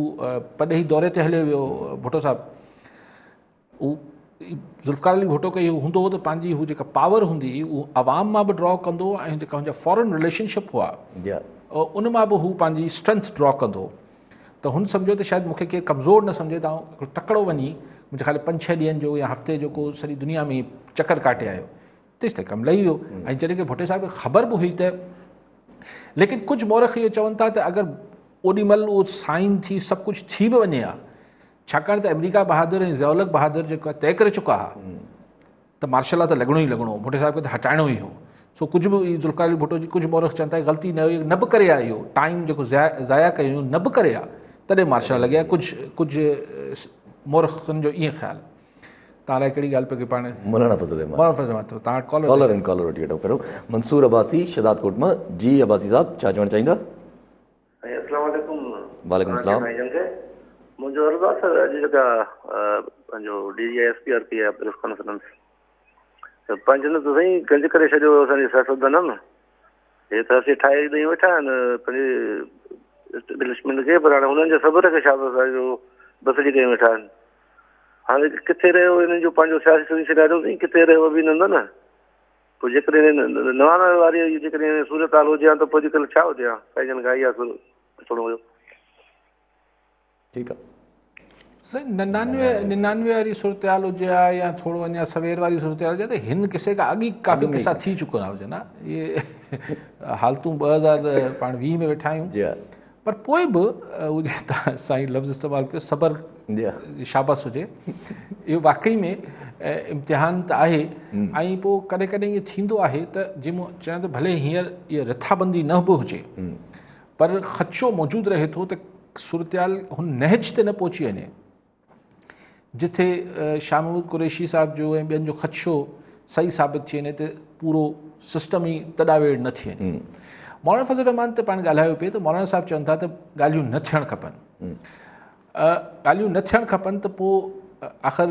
पॾे ई दौरे ते हलियो वियो भुट्टो साहिबु। हू ज़ुल्फ़िकार अली भुट्टो खे इहो हूंदो हो त पंहिंजी हू जेका पावर हूंदी उहा आवाम मां बि ड्रॉ कंदो ऐं जेका हुनजा फॉरेन रिलेशनशिप हुआ उन मां बि हू पंहिंजी स्ट्रेंथ ड्रॉ कंदो। त हुन सम्झो त शायदि मूंखे केरु कमज़ोर न सम्झे त हिकिड़ो तकिड़ो वञी मुंहिंजे ख़ाली 5-6 ॾींहंनि जो या हफ़्ते जो को सॼी दुनिया में चकर काटे आयो, तेसि ताईं कमु लही वियो। ऐं जॾहिं की भुट्टे साहिब खे ख़बर बि हुई त, लेकिन कुझु मौरख इहो चवनि था त अगरि ओॾीमहिल उहो साइन थी सभु कुझु थी बि वञे हा, छाकाणि त अमेरिका बहादुर ऐं ज़ियाउल बहादुर जेको तइ करे चुका हुआ त मार्शल लॉ त लॻणो ई लॻणो, भुट्टे साहिब खे त हटाइणो ई हो। सो कुझु बि ज़ुल्फ़िकार अली भुट्टो जी कुझु मौरख चवनि था ग़लती न हुई, न बि करे आहे, इहो टाइम जेको ज़ाया कयूं न बि करे आहे तॾहिं मार्शल लॻे आहे। कुझु मौरखनि जो ईअं ख़्यालु। तव्हां लाइ कहिड़ी ॻाल्हि पियो की पाण मौलाना फज़ल रहमान तव्हां कॉलर वठी वठो पहिरियों। मंसूर अब्बासी शहदाद कोट मां। जी अब्बासी साहब, छा चवणु चाहींदा? अस्सलाम वालेकुम। वालेकुम सलाम। मुंहिंजो अर्ज़ु आहे सर, अॼु जेका पंहिंजो DGISP RP आहे प्रेस कॉन्फ्रेंस त पंहिंजो त साईं गंज करे छॾियो असांजे सियासतदाननि। हे त असीं ठाहे ॾेई वेठा आहिनि पंहिंजे एस्टेब्लिशमेंट खे, पर हाणे हुननि जे सब्र खे छा जो बसरी कयूं वेठा आहिनि। हाणे किथे रहियो हिननि जो पंहिंजो सियासी सिनारियो अथई, किथे रहियो अभिनंदन। पोइ जेकॾहिं नवानवे वारी जेकॾहिं सूरत हाल हुजे हा त पोइ अॼुकल्ह छा हुजे हा, काई जन गाई आहे थोरो हुयो। ठीकु आहे साईं, 99 वारी सूरत हाल हुजे हा या थोरो अञा सवेर वारी सूरत हाल हुजे त हिन किसे खां अॻु ई काफ़ी किसा थी चुका हुजनि हा। इहे हालतूं 2020 में वेठा आहियूं, पर पोइ बि उहे तव्हां साईं लफ़्ज़ इस्तेमालु कयो सबर शाबाश हुजे। इहो वाक़ई में इम्तिहान त आहे। ऐं पोइ कॾहिं कॾहिं ईअं थींदो आहे त जंहिं मूं चयां त भले हींअर इहा रिथाबंदी न बि हुजे, पर ख़दशो मौजूदु रहे थो त सूरत हाल हुन नहज ते न पहुची वञे जिथे शाह महमूद कुरैशी साहिब जो ऐं ॿियनि जो ख़दशो सही साबित थी वञे त पूरो सिस्टम ई तॾावेड़ न थी वञे। मौलाना फज़ल रहमान ते पाण ॻाल्हायो पिए त मौलाना साहिबु चवनि था त ॻाल्हियूं न थियणु खपनि। ॻाल्हियूं न थियणु खपनि त पोइ आख़िर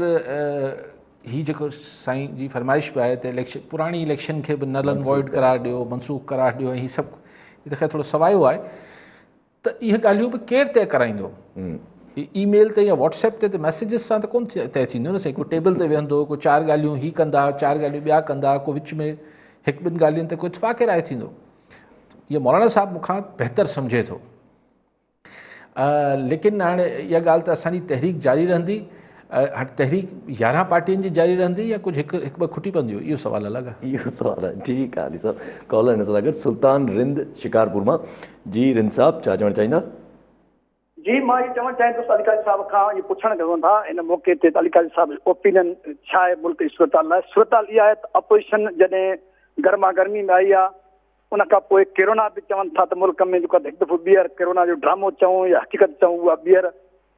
ही जेको साईं जी फरमाइश बि आहे त इलेक्शन पुराणी इलेक्शन खे बि नल एंड वॉइड करार ॾियो, मनसूख करार ॾियो, ऐं हीअ सभु हीअ त ख़ैर थोरो सवायो आहे त इहे ॻाल्हियूं बि केरु तय कराईंदो? ईमेल ते या व्हाट्सएप ते मैसेजिस सां त कोन तय थींदो न साईं। को टेबल ते वेहंदो, को 4 ॻाल्हियूं ही कंदा, 4 ॻाल्हियूं ॿिया कंदा, को विच में 1-2 ॻाल्हियुनि ते को इतफ़ाक़ राय थींदो। इहो मौलाना साहब मूंखां बहितर सम्झे थो। लेकिन हाणे इहा ॻाल्हि त असांजी तहरीक जारी रहंदी, तहरीक 11 पार्टियुनि जी जारी रहंदी या कुझु हिकु ॿ खुटी पवंदियूं, इहो सुवालु अलॻि आहे। इहो सुवालु आहे। ठीकु आहे अली साहब। कॉलर हिन सां गॾु सुल्तान रिंद शिकारपुर मां। जी रिंद साहब, छा चवणु चाहींदा? जी, मां इहो चवणु चाहींदुसि अली काज़ी साहब खां, इहो पुछणु चाहियां था इन मौक़े ते अली काज़ी साहब ओपिनियन छा आहे मुल्क जी सूरत लाइ। सूरत इहा आहे त अपोज़िशन जॾहिं गर्मा गर्मी में आई आहे, उन खां पोइ कोरोना बि चवनि था त मुल्क में जेको हिकु दफ़ो ॿीहर कोरोना जो ड्रामो चऊं या हक़ीक़त चऊं, उहा ॿीहर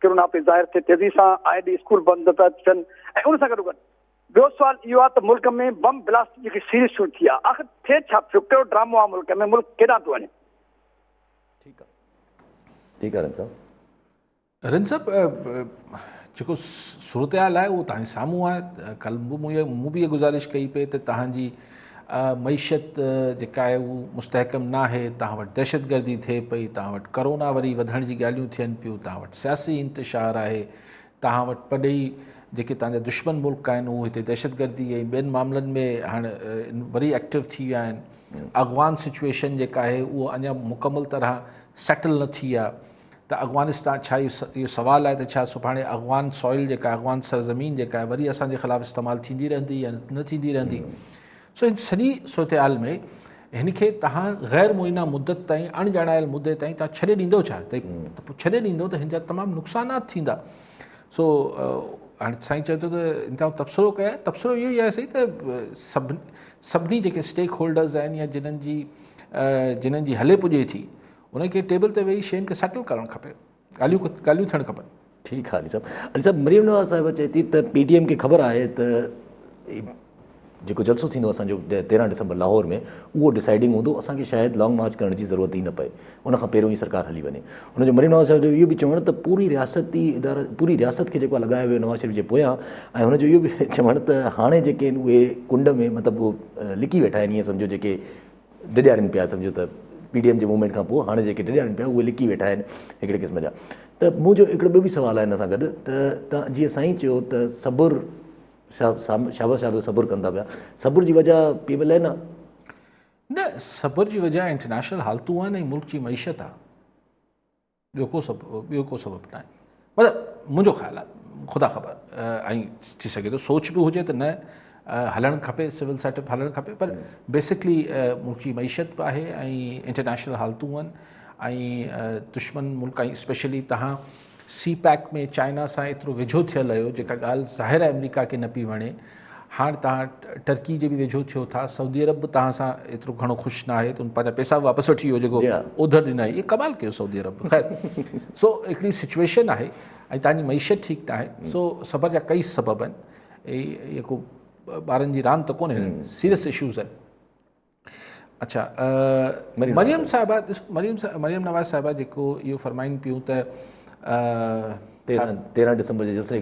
कोरोना पे ज़ाहिर थिए तेज़ी सां आए ॾींहुं स्कूल बंदि था थियनि। ऐं उन सां गॾोगॾु ॿियो सुवाल इहो आहे त मुल्क में बम ब्लास्ट जेकी सीरीज़ शुरू थी आहे, आख़िर थिए छा पियो? कहिड़ो ड्रामो आहे मुल्क में? मुल्क केॾांहुं थो वञे? ठीकु आहे, ठीकु आहे रिंद साहब। रिंद साहब, जेको सूरत हाल आहे उहो तव्हांजे साम्हूं आहे। कल्ह मूं बि इहा गुज़ारिश कई पई त तव्हांजी मईशत जेका आहे उहा मुस्तहकम न आहे, तव्हां वटि दहशतगर्दी थिए पई, तव्हां वटि करोना वरी वधण जी ॻाल्हियूं थियनि पियूं, तव्हां वटि सियासी इंतिशार आहे, तव्हां वटि पॾई जेके तव्हांजा दुश्मन मुल्क आहिनि उहे हिते दहशतगर्दी ऐं ॿियनि मामलनि में हाणे वरी एक्टिव थी विया आहिनि। अफ़गान सिचुएशन जेका आहे उहा अञा मुकमल तरह सेटल न थी आहे। त अफ़गानिस्तान छा इहो सुवालु आहे त छा सुभाणे अफ़गान सॉइल जेका आहे, अफ़गान सरज़मीन जेका आहे वरी असांजे ख़िलाफ़ु इस्तेमालु थींदी रहंदी या न थींदी रहंदी? सो हिन सॼी सूरत हाल में हिन खे तव्हां ग़ैर मुइना मुद्दत ताईं, अणॼाणायल मुदे ताईं तव्हां छॾे ॾींदो छा? त पोइ छॾे ॾींदो त हिन जा तमामु नुक़सानात थींदा। सो हाणे साईं चए थो त हिन तां तबसरो कया। तबसरो इहो ई आहे सही त सभिनी जेके स्टेक होल्डर्स आहिनि या जिन्हनि जी हले पुॼे थी, उनखे टेबल ते वेही शयुनि खे सेटल करणु खपे, ॻाल्हियूं थियणु खपनि। ठीकु आहे अली साहब। अली साहब, मरियम नवाज़ साहिबा चए थी त PTM खे ख़बर आहे त जेको जलसो थींदो असांजो 13 डिसंबर लाहौर में, उहो डिसाइडिंग हूंदो, असांखे शायदि लॉन्ग मार्च करण जी ज़रूरत ई न पए, उनखां पहिरियों ई सरकार हली वञे। हुनजो मरियम नवाज़ साहिब जो इहो बि चवणु त पूरी रियासत खे जेको लॻायो वियो नवाज़ शरीफ़ जे पोयां, ऐं हुनजो इहो बि चवणु त हाणे जेके आहिनि उहे कुंड में मतिलबु उहो लिकी वेठा आहिनि, ईअं सम्झो जेके डिॼारीनि पिया, सम्झो त PTM जे मूवमेंट खां पोइ हाणे जेके डिॼारीनि पिया उहे लिकी वेठा आहिनि हिकिड़े क़िस्म जा। त मुंहिंजो हिकिड़ो ॿियो बि सुवालु आहे हिन सां गॾु त तव्हां जीअं साईं चयो त सबुरु शाबत सबुरु कंदा पिया, सबुर जी वजह पई मिले न सबुर जी वजह इंटरनेशनल हालतूं आहिनि ऐं मुल्क जी मईशत आहे, ॿियो को सबबु न आहे। मतिलबु मुंहिंजो ख़्यालु आहे, ख़ुदा ख़बर, ऐं थी सघे थो सोच बि हुजे त न हलणु खपे, सिविल सेटअप हलणु खपे, पर बेसिकली मुल्क जी मईशत बि आहे ऐं इंटरनेशनल हालतूं आहिनि ऐं दुश्मन मुल्क, ऐं स्पेशली तव्हां CPEC में चाइना सां एतिरो वेझो थियल आहियो, जेका ॻाल्हि ज़ाहिर आहे अमेरिका खे न पई वणे। हाणे तव्हां टर्की जे बि वेझो थियो था, सऊदी अरब बि तव्हां सां एतिरो घणो ख़ुशि न आहे, त उन पंहिंजा पैसा वापसि वठी वियो जेको ओधर ॾिना, इहे कमाल कयो सऊदी अरब। ख़ैर, सो हिकिड़ी सिचुएशन आहे ऐं तव्हांजी मईशत ठीकु न आहे। सो सबर जा कई सबब आहिनि, इहे को ॿारनि जी रांदि त कोन्हे, सीरियस इशूज़ आहिनि। अच्छा, मरियम साहिबा, मरियम नवाज़ साहिबा जेको इहो फरमाइनि पियूं त 13 डिसंबर जे जलसे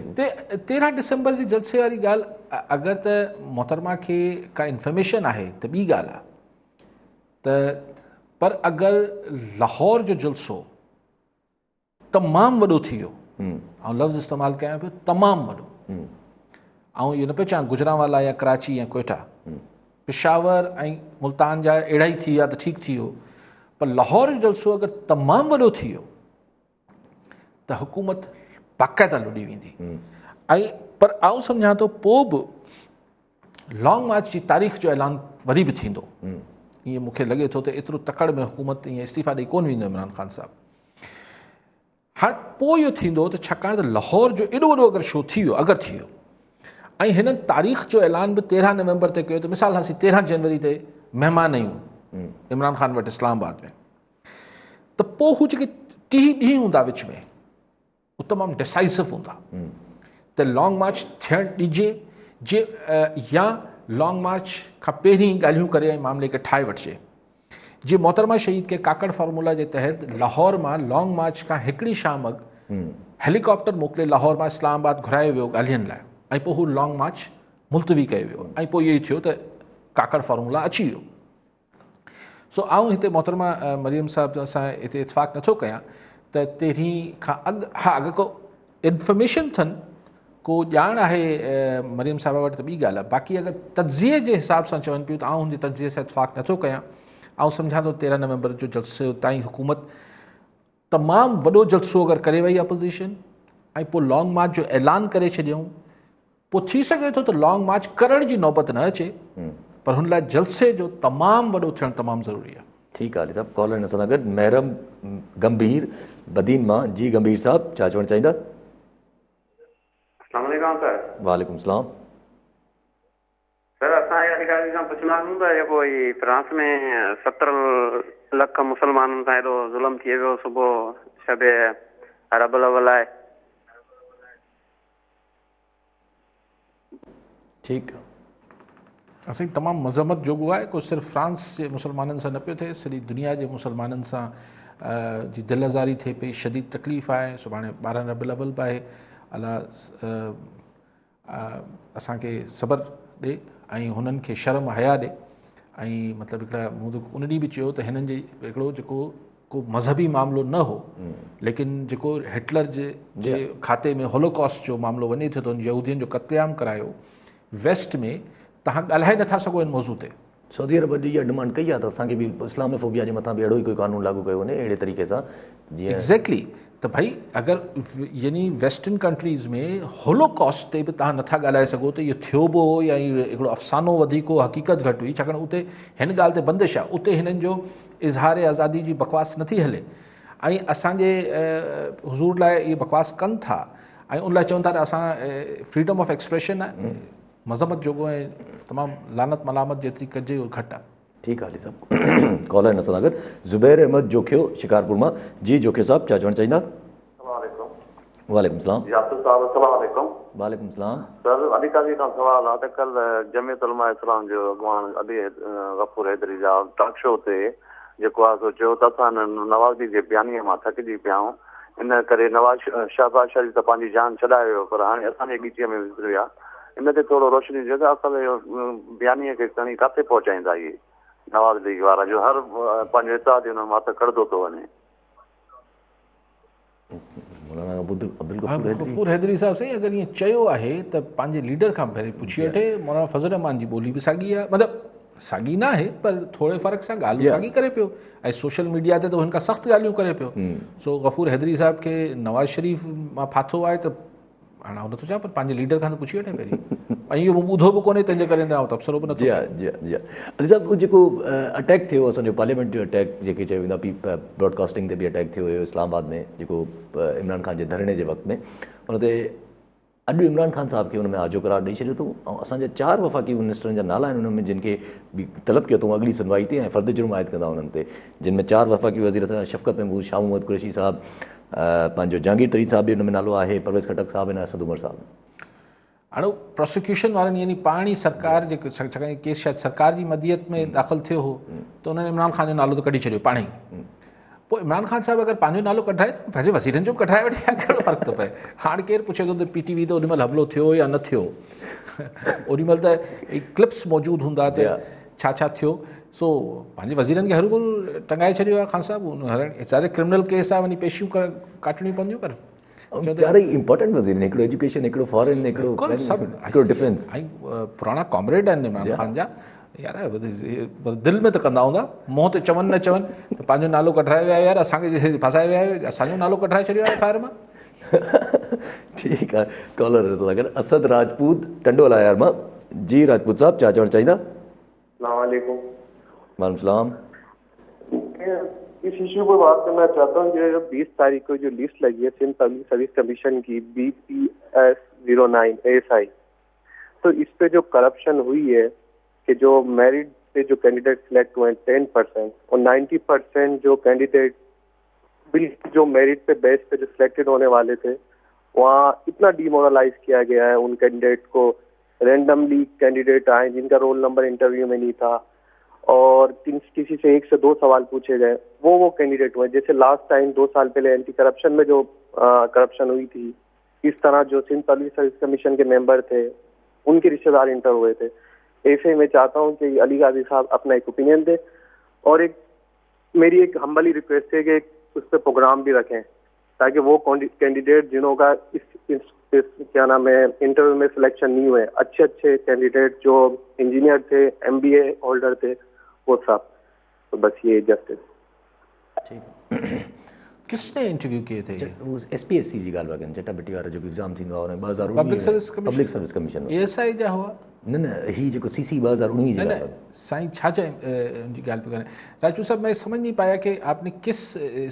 13 डिसंबर जे जलसे वारी ॻाल्हि, अगरि त मोहतरमा खे का इंफॉर्मेशन आहे त ॿी ॻाल्हि आहे त, पर अगरि लाहौर जो जलसो तमामु वॾो थी वियो, ऐं लफ़्ज़ इस्तेमालु कयां पियो तमामु वॾो, ऐं इहो न पियो चवां गुजरांवाला या कराची या कोयटा, पेशावर ऐं मुल्तान जा अहिड़ा ई थी विया त ठीकु थी वियो, पर लाहौर जो जलसो अगरि तमामु वॾो थी वियो त हुकूमत बाक़ाइदा लुॾी वेंदी। ऐं पर आउं सम्झां थो पोइ बि लॉन्ग मार्च जी तारीख़ जो ऐलान वरी बि थींदो, ईअं मूंखे लॻे थो त एतिरो तकड़ में हुकूमत ईअं इस्तीफ़ा ॾेई कोन वेंदो इमरान ख़ान साहिबु। हाणे पोइ इहो थींदो त छाकाणि त लाहौर जो एॾो वॾो अगरि शो थी वियो, अगरि थी वियो, ऐं हिन तारीख़ जो ऐलान बि 13 नवंबर ते कयो, त मिसाल हासी 13 जनवरी ते महिमान आहियूं इमरान ख़ान वटि इस्लामाबाद में, त पोइ हू जेके 30 ॾींहं हूंदा विच में, उहो तमामु डिसाइसिव हूंदा त लॉन्ग मार्च थियणु ॾिजे जे, या लॉन्ग मार्च खां पहिरीं ॻाल्हियूं करे ऐं मामले खे ठाहे वठिजे। जीअं मोहतरमा शहीद के काकड़ फार्मूला जे तहत लाहौर मां लॉन्ग मार्च खां हिकिड़ी शाम अॻु हेलीकॉप्टर मोकिले लाहौर मां इस्लामाबाद घुरायो वियो ॻाल्हियुनि लाइ, ऐं पोइ हू लॉन्ग मार्च मुलतवी कयो वियो, ऐं पोइ इहो ई थियो त काकड़ फार्मूला अची वियो। सो आऊं हिते मोहतरमा मरियम साहब सां हिते इतफ़ाक़ नथो कयां त तेरहीं खां अॻु, हा अगरि को इंफॉर्मेशन अथनि, को ॼाण आहे मरियम साहिबा वटि त ॿी ॻाल्हि आहे। बाक़ी अगरि तज्ज़िये जे हिसाब सां चवनि पियूं त आऊं हुनजे तज्ज़िये सां इतफ़ाक़ नथो कयां। आऊं सम्झां थो 13 नवंबर जो जलसो ताईं हुकूमत तमामु वॾो जलसो अगरि करे वई अपोज़िशन ऐं पोइ लॉन्ग मार्च जो ऐलान करे छॾियऊं, पोइ थी सघे थो त लॉन्ग मार्च करण जी नौबत न अचे, पर हुन लाइ जलसे जो तमामु वॾो थियणु तमामु ज़रूरी आहे। ठीकु आहे साहब, कॉलर हिन सां गॾु महरम गंभीर बदीन मां। जी गंभीर साहब, छा चवणु चाहींदा? अस्सलाम वालेकुम सर। वालेकुम सलाम। सर असांजे अधिकारी खां पुछंदासीं त जेको ही फ्रांस में 70 लख मुसलमाननि सां हेॾो ज़ुल्म थी वियो सुबुह शब रबिउल अव्वल आहे। ठीकु आहे, असां तमामु मज़मत जोॻो आहे, को सिर्फ़ु फ्रांस जे मुसलमाननि सां न पियो थिए, सॼी दुनिया जे मुसलमाननि सां जी दिलि आज़ारी थिए पई, शदीद तकलीफ़ आहे। सुभाणे 12 रबिउल अव्वल बि आहे। अलाह असांखे सबर ॾे ऐं हुननि खे शर्म हया ॾे। ऐं मतिलबु हिकिड़ा मूं उन ॾींहुं बि चयो त हिननि जे हिकिड़ो जेको को मज़हबी मामिलो न हो, लेकिन जेको हिटलर जे खाते में होलोकॉस्ट जो मामिलो वञे थो त यहूदियुनि जो क़त्लेआम करायो वेस्ट में, तव्हां ॻाल्हाए नथा सघो हिन मौज़ू ते। सऊदी अरब अॼु इहा डिमांड कई आहे त असांखे बि इस्लामोफोबिया जे मथां बि अहिड़ो ई कोई कानून लागू कयो वञे, अहिड़े तरीक़े सां जीअं एग्ज़ैक्टली। त भाई अगरि यानी वेस्टर्न कंट्रीज़ में होलोकॉस्ट ते बि तव्हां नथा ॻाल्हाए सघो त इहो थियो बि हो या हिकिड़ो अफ़सानो वधीक हो, हक़ीक़त घटि हुई, छाकाणि उते हिन ॻाल्हि ते बंदिश आहे। उते हिननि जो इज़हार आज़ादी जी बकवास नथी हले, ऐं असांजे हुज़ूर लाइ इहे बकवास कनि था, ऐं उन लाइ चवनि था त असां फ्रीडम ऑफ एक्सप्रेशन आहे, मज़मत जोॻो ऐं तमामु लानत मलामत जेतिरी कजे उहो घटि आहे। ठीकु आहे साहब। कॉलर हिन सां गॾु ज़ुबैर अहमद जोखियो शिकारपुर मां। जी जोखियो साहब, छा चवणु चाहींदा? वालेकुम सलाम। वालेकुम सलाम। सर अधिकारी खां सवाल आहे त कल्ह जमियत उलमा इस्लाम जो अॻवान अली गफूर हैदरी जा टॉक शो ते जेको आहे सो चयो त असां नवाज़ी जे बयानीअ मां थकिजी पिया आहियूं, इन करे नवाज़ शहबाज शरीफ़ त पंहिंजी जान छॾाए वियो, पर हाणे असांजे ॻीचीअ में विसरी विया। इन ते थोरो रोशनी ॾियो त असल बयानीअ खे खणी किथे पहुचाईंदा इहे नवाज़ लीग वारा, जो हर पंहिंजो इतिहाद हुन मां त कढंदो थो वञे। गफूर हैदरी साहब साईं अगरि ईअं चयो आहे त पंहिंजे लीडर खां पहिरीं पुछी वठे। मौलाना फज़ल रहमान जी ॿोली बि साॻी आहे, मतिलबु साॻी न आहे पर थोरे फ़र्क़ सां ॻाल्हियूं साॻी करे पियो, ऐं सोशल मीडिया ते त हुन खां सख़्तु ॻाल्हियूं करे पियो। सो गफूर हैदरी साहब खे नवाज़ शरीफ़ मां फाथो आहे त हाणे हुन थो चवां, पर पंहिंजे लीडर खां त पुछी वठे पहिरीं, ऐं इहो ॿुधो बि कोन्हे, तंहिंजे करे तबसरो बि नथो। जी हा जी हा जी हा। अली साहब, जेको अटैक थियो असांजो पार्लियामेंट जो अटैक, जेके चयो वेंदा ब्रॉडकास्टिंग ते बि अटैक थियो हुयो इस्लामाबाद में, जेको इमरान ख़ान जे धरणे जे वक़्त में, हुन ते अॼु इमरान ख़ान साहब खे हुन में आजो करार ॾेई छॾियो अथऊं, ऐं असांजा 4 वफ़ाक़ी मिनिस्टरनि जा नाला आहिनि हुन में, जिन खे बि तलब कयो अथऊं अॻिली सुनवाई ते, ऐं फ़र्द जुर्म आयद कंदा हुननि ते, जिन में 4 वफ़ाक़ी वज़ीर असांजा शफ़क़त महमूद, शाह मोहम्मद कुरैशी साहब, पंहिंजो जहांगीर तरीन साहब बि हुन में नालो आहे, परवेज़ खटक साहब आहिनि, असद उमर साहब। हाणे प्रोसिक्यूशन वारनि यानी पाण ई सरकार जे छाकाणि केस शायदि सरकार जी मदियत में दाख़िल थियो हो, त उन्हनि इमरान ख़ान जो नालो त कढी छॾियो पाण ई। पोइ इमरान ख़ान साहिबु अगरि पंहिंजो नालो कढाए त पंहिंजे वज़ीरनि जो बि कढाए वठे, कहिड़ो फ़र्क़ु थो पए। हाणे केरु पुछे थो त PTV ते ओॾीमहिल हमलो थियो या न थियो, ओॾीमहिल त क्लिप्स मौजूदु हूंदा त छा छा थियो। सो पंहिंजे वज़ीरनि खे हरूभरू टंगाए छॾियो आहे ख़ान साहिबु, वीचारे क्रिमिनल केस आहे, वञी पेशियूं काटणियूं पवंदियूं। पर चार इंपॉर्टेंट वज़ीर आहिनि, हिकिड़ो एजुकेशन, हिकिड़ो फॉरेन, हिकिड़ो डिफेंस, ऐं पुराणा कॉमरेड आहिनि इमरान ख़ान जा। यार दिलि में त कंदा हूंदा, मुंहं ते चवनि न चवनि त पंहिंजो नालो कढाए विया यार, असांखे फसाए विया आहियो, असांजो नालो कढाए छॾियो आहे FIR मां। ठीकु आहे। कॉलर लॻनि असद राजपूत टंडोला यार मां। जी राजपूत साहब, छा चवणु चाहींदा? वालेकुम सलाम। इस इशू पर बात करना चाहता हूँ। जो 20 तारीख को जो लिस्ट लगी है सिंध पब्लिक सर्विस कमीशन की BPS 09 ASI, तो इस पे जो करप्शन हुई है कि जो मेरिट पे जो कैंडिडेट सिलेक्ट हुए 10% और 90% जो कैंडिडेट जो मेरिट पे बेस पे जो सिलेक्टेड होने वाले थे, वहाँ इतना डिमोरलाइज किया गया है उन कैंडिडेट को। रैंडमली कैंडिडेट आए जिनका रोल नंबर इंटरव्यू में नहीं था, और किसी से 1 से 2 सवाल पूछे गए, वो कैंडिडेट हुए। जैसे लास्ट टाइम 2 साल पहले एंटी करप्शन में जो करप्शन हुई थी, इस तरह जो सिंध पब्लिक सर्विस कमीशन के मेंबर थे उनके रिश्तेदार इंटर हुए थे। ऐसे मैं चाहता हूं कि अली गाजी साहब अपना एक ओपिनियन दे, और मेरी एक हम्बली रिक्वेस्ट है कि उस पर प्रोग्राम भी रखें ताकि वो कैंडिडेट जिन्हों का इस क्या नाम है इंटरव्यू में सिलेक्शन नहीं हुए, अच्छे कैंडिडेट जो इंजीनियर थे, MBA होल्डर थे, वो सब। तो बस ये जस्टिस। ठीक। किसने इंटरव्यू किए थे? SPSC जी ॻाल्हि पिया कनि, चटाभेटी वारो जेको एग्ज़ाम थींदो आहे 2019 पब्लिक सर्विस कमीशन ASI जा हुआ? न ही जेको CC 2019 जी ॻाल्हि साईं छा चए उनकी ॻाल्हि पिया करें। राजू साहब, मैं समझ नहीं पाया कि आपने किस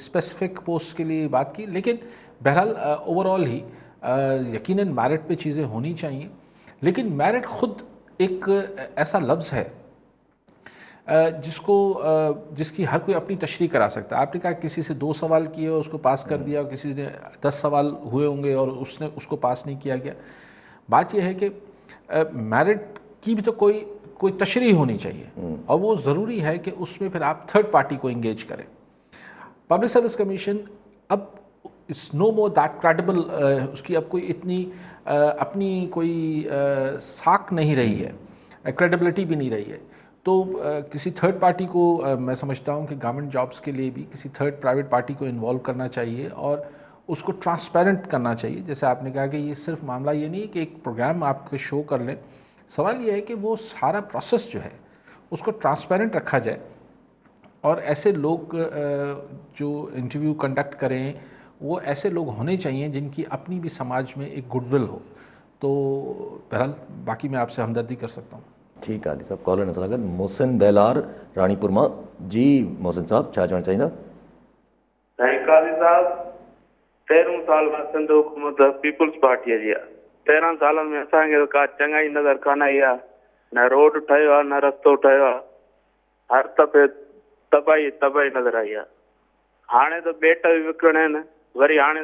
स्पेसिफिक पोस्ट के लिए बात की, लेकिन बहरहाल ओवरऑल ही यकीनन मेरिट पे चीज़ें होनी चाहिए, लेकिन मेरिट खुद एक ऐसा लफ्ज़ है जिसकी हर कोई अपनी तशरीह करा सकता है। आपने कहा किसी से 2 सवाल किए और उसको पास कर दिया, किसी ने 10 सवाल हुए होंगे और उसको पास नहीं किया गया। बात यह है कि मेरिट की भी तो कोई तशरीह होनी चाहिए, और वो ज़रूरी है कि उसमें फिर आप थर्ड पार्टी को इंगेज करें। पब्लिक सर्विस कमीशन अब it's no more that credible, उसकी अब कोई इतनी अपनी कोई साख नहीं रही है, क्रेडिबिलिटी भी नहीं रही है। तो किसी थर्ड पार्टी को मैं समझता हूँ कि गवर्नमेंट जॉब्स के लिए भी किसी थर्ड प्राइवेट पार्टी को इन्वॉल्व करना चाहिए और उसको ट्रांसपेरेंट करना चाहिए। जैसे आपने कहा कि ये सिर्फ मामला ये नहीं है कि एक प्रोग्राम आपके शो कर लें, सवाल ये है कि वो सारा प्रोसेस जो है उसको ट्रांसपेरेंट रखा जाए, और ऐसे लोग जो इंटरव्यू कंडक्ट करें वो ऐसे लोग होने चाहिए जिनकी अपनी भी समाज में एक गुडविल हो। तो बहरहाल बाकी मैं आपसे हमदर्दी कर सकता हूँ। ठीक है अली साहब, कॉलर नज़र अगर मोहसिन बेलार रानीपुर मां जी। मोहसिन साहब छा चवणु चाहींदा? काजी साहब, 13 साल में सिंध हुकूमत पीपुल्स पार्टी जी आहे। 13 साल में असांखे का चङाई नज़र कान आई आहे, न रोड ठहियो आहे, न रस्तो ठहियो आहे, हर दफ़े तबाही नज़र आई आहे। हाणे त बेट बि विकिणा आहिनि, वरी हाणे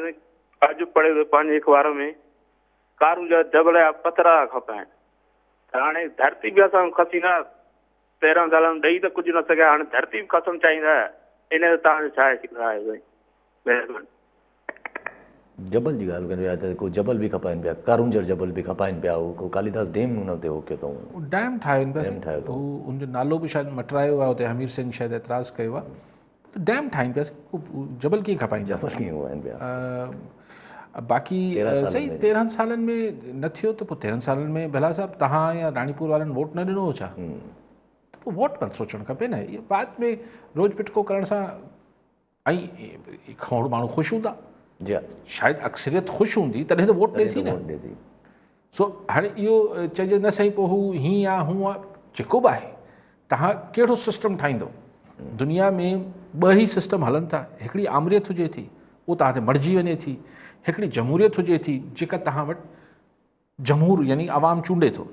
अॼु पढ़े थो पंहिंजे अख़बार में कारूं जा जबल जा पथरा खपाइनि। हाणे धरती बि असां खसी न 13 साल में ॾेई त कुझु न सघिया, हाणे धरती बि खसणु चाहींदा, इन जो तव्हांजो छा आहे? महिरबानी। जबल जी ॻाल्हि कनि पिया त को जबल बि खपाइनि पिया, कारूंजर जबल बि खपाइनि पिया, को कालीदास डैम हुन ते हो कयो अथऊं, डैम ठाहियो पिया, उनजो नालो बि शायदि मटरायो आहे, हुते हमीर सिंह शायदि एतिराज़ु कयो आहे, त डैम ठाहिनि पिया, जबल कीअं खपाइनि? जबल कीअं हुअनि पिया? बाकी सही 13 सालनि में न थियो त पोइ 13 सालनि में भला साहब तव्हां या रानीपुर वारनि वोट न ॾिनो छा? त पोइ वोट मत सोचणु खपे न। इहे बाद में रोज़ पिटको करण सां ऐं खोड़ माण्हू ख़ुशि हूंदा, शायदि अक्सरियत ख़ुशि हूंदी तॾहिं त वोट ॾिए थी न। सो हाणे इहो चइजे न साईं पोइ हू हीअं आहे हूअं आहे, जेको बि आहे तव्हां कहिड़ो सिस्टम ठाहींदो। दुनिया में 2 ई सिस्टम हलनि था, हिकिड़ी आमरियत हुजे थी उहो तव्हां ते मरिजी वञे थी, हिकिड़ी जमहूरियत हुजे थी जेका तव्हां वटि जमहूर यानी आवाम चूंडे थो।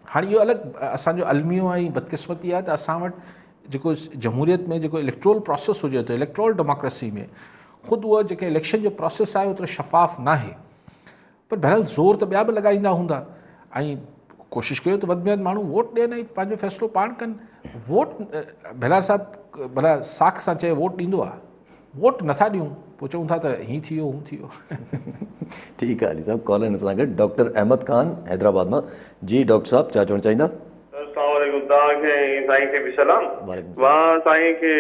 हाणे इहो अलॻि असांजो अलमियो ऐं बदकिस्मती आहे त असां वटि जेको जमहूरियत में जेको इलेक्ट्रोल प्रोसेस हुजे थो, इलेक्ट्रोल डेमोक्रेसी में ख़ुदि उहा जेके इलेक्शन जो प्रोसेस आहे ओतिरो शफ़ाफ़ न आहे। पर बहरहाल ज़ोर त ॿिया बि लॻाईंदा हूंदा ऐं कोशिशि कयो त वधि में वधि माण्हू वोट ॾियनि ऐं पंहिंजो फ़ैसिलो पाण कनि। वोट बेलार साहब भला साख सां चए वोट ॾींदो आहे, वोट नथा ॾियूं पोइ चऊं था त हीअं थी वियो हूअं थी वियो। ठीकु आहे अली साहब, कॉलर हिन सां गॾु डॉक्टर अहमद ख़ान हैदराबाद मां जी। डॉक्टर साहब छा चवणु चाहींदा? तव्हांखे साईं खे बि सलाम। मां साईं खे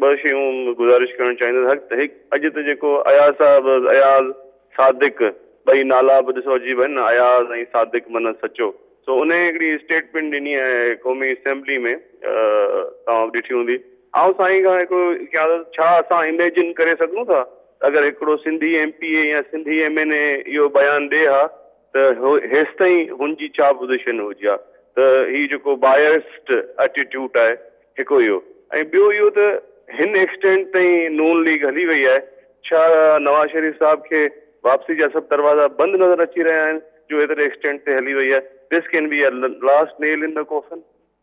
2 शयूं गुज़ारिश करणु चाहींदुसि। अॼु त जेको अयाज़ साहब अयाज़ सादिक ॿई नाला बि ॾिसो अजीब आहिनि न, अयाज़ ऐं सादिक माना सचो। सो उन हिकिड़ी स्टेटमेंट ॾिनी आहे क़ौमी असेंबली में, तव्हां ॾिठी हूंदी। ऐं साईं खां हिकिड़ो छा असां इमेजिन करे सघूं था अगरि हिकिड़ो सिंधी MPA या सिंधी MNA इहो बयानु ॾिए हा त हेसि ताईं हुनजी छा पोज़ीशन हुजे हा। त हीउ जेको बायस्ड एटीट्यूड आहे हिकु इहो, ऐं ॿियो इहो त हिन एक्सटेंट ताईं नून लीग हली वई आहे, छा नवाज़ शरीफ़ साहब खे वापसी जा सभु दरवाज़ा बंदि नज़र अची रहिया आहिनि जो एतिरे एक्सटेंट ते हली वई आहे? This can be a last nail in the coffin.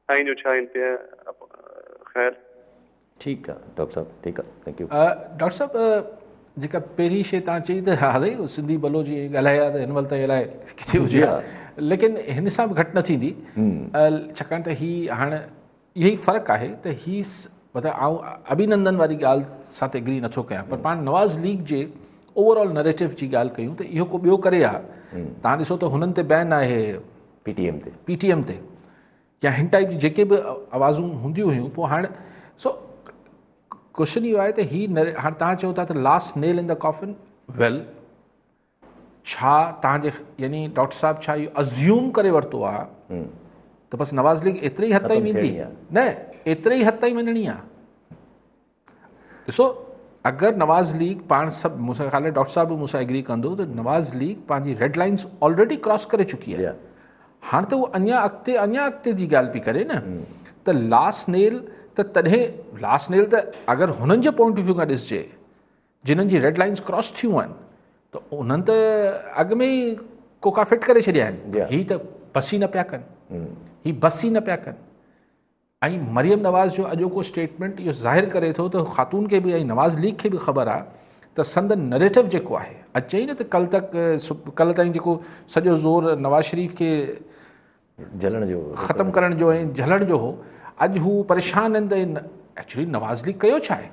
साईं जो छा इंतिहा? ख़ैर ठीकु आहे डॉक्टर साहब, ठीकु आहे, थैंक यू। डॉक्टर साहब जेका पहिरीं शइ तव्हां चई त हाणे सिंधी बलोची ॻाल्हाया त हिन महिल ताईं अलाए किथे हुजे, लेकिन हिन सां बि घटि न थींदी, छाकाणि त ही हाणे यही फ़र्क़ु आहे त ही मतिलबु आउं अभिनंदन वारी ॻाल्हि सां त एग्री नथो कयां, पर पाण नवाज़ लीग जे ओवरऑल नरेटिव जी ॻाल्हि कयूं त इहो को ॿियो करे आहे। तव्हां ॾिसो त हुननि ते बैन आहे पीटीएम ते या हिन टाइप जी जेके बि आवाज़ूं हूंदियूं हुयूं, पोइ हाणे सो क्वेश्चन इहो आहे त हाणे तव्हां चओ था त last nail in the coffin, well छा तव्हांजे यानी डॉक्टर साहब छा इहो अज़्यूम करे वरितो आहे त बसि नवाज़ लीग एतिरे ई हद ताईं वेंदी? न, एतिरे ई हद ताईं वञणी आहे। ॾिसो अगरि नवाज़ लीग पाण सभु मूंसां ख़ाली डॉक्टर साहब बि मूंसां एग्री कंदो त नवाज़ लीग पंहिंजी रेड लाइन्स ऑलरेडी क्रॉस करे चुकी आहे। हाणे त उहो अञा अॻिते जी ॻाल्हि पई करे न, त लास्ट नेल तॾहिं लास्ट नेल त अगरि हुननि जे पॉइंट ऑफ व्यू खां ॾिसजे जिन्हनि जी रेड लाइन्स क्रॉस थियूं आहिनि त उन्हनि त अॻ में ई कोका फिट करे छॾिया आहिनि। ही त बस ई न पिया कनि, ऐं मरियम नवाज़ जो अॼोको स्टेटमेंट इहो ज़ाहिर करे थो त ख़ातून खे बि ऐं नवाज़ लीग खे बि ख़बर आहे त संदन नरेटिव जेको आहे, अचे ई न त कल्ह ताईं जेको सॼो ज़ोर नवाज़ शरीफ़ खे ख़तमु करण जो ऐं झलण जो हो, अॼु हू परेशान आहिनि त एक्चुअली नवाज़ लीग कयो छा आहे?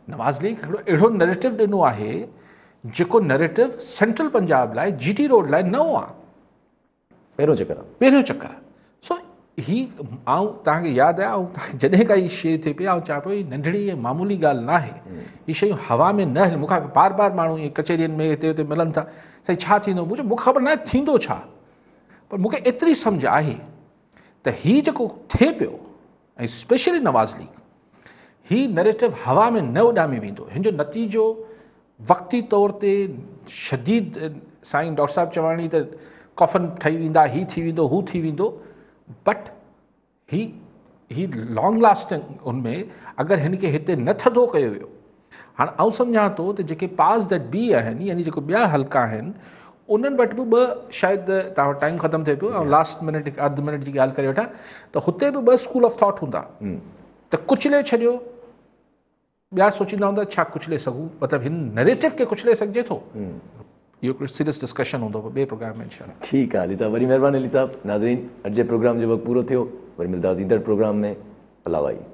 नवाज़ लीग हिकिड़ो अहिड़ो नरेटिव ॾिनो आहे जेको नरेटिव सेंट्रल पंजाब लाइ GT रोड लाइ नओं आहे, पहिरियों चक्कर आहे। सो ही आउं तव्हांखे यादि आहे, ऐं जॾहिं का हीअ शइ थिए पई आउं चवां पियो हीअ नंढड़ी ऐं मामूली ॻाल्हि न आहे, हीअ शयूं हवा में न हल। मूंखां बार बार माण्हू ईअं कचहरियुनि में हिते हुते मिलनि था, साईं छा थींदो? मूंखे ख़बर न आहे थींदो छा, पर मूंखे एतिरी सम्झ आहे त हीअ जेको थिए पियो, ऐं स्पेशली नवाज़ लीग, ही नरेटिव हवा में न उॾामी वेंदो। हिन जो नतीजो वक़्ती तौर ते शदीद साईं डॉक्टर साहब चवाणी त कॉफन ठही वेंदा, ही थी वेंदो, हू थी वेंदो, बट ही लॉन्ग लास्टिंग उनमें अगरि हिन खे हिते न थधो कयो वियो। हाणे आउं सम्झां थो त जेके पास दैट बी आहिनि, यानी जेको ॿिया हल्का आहिनि, उन्हनि वटि बि ॿ, शायदि तव्हां टाइम ख़तमु थिए पियो, ऐं लास्ट मिनट अधु मिनट जी ॻाल्हि करे वठां त हुते बि ॿ स्कूल ऑफ थॉट हूंदा त कुचले छॾियो, ॿिया सोचींदा हूंदा छा कुचले सघूं, मतिलबु हिन नरेटिव खे कुचले सघिजे थो। इहो हिकिड़ो सीरियस डिस्कशन हूंदो ॿिए प्रोग्राम में इंशाअल्लाह। ठीकु आहे अली साहब, वरी महिरबानी अली साहब। नाज़रीन, अॼु जे प्रोग्राम जो वक़्तु पूरो थियो, वरी मिलंदासीं ईंदड़ प्रोग्राम में। अलाह वाई।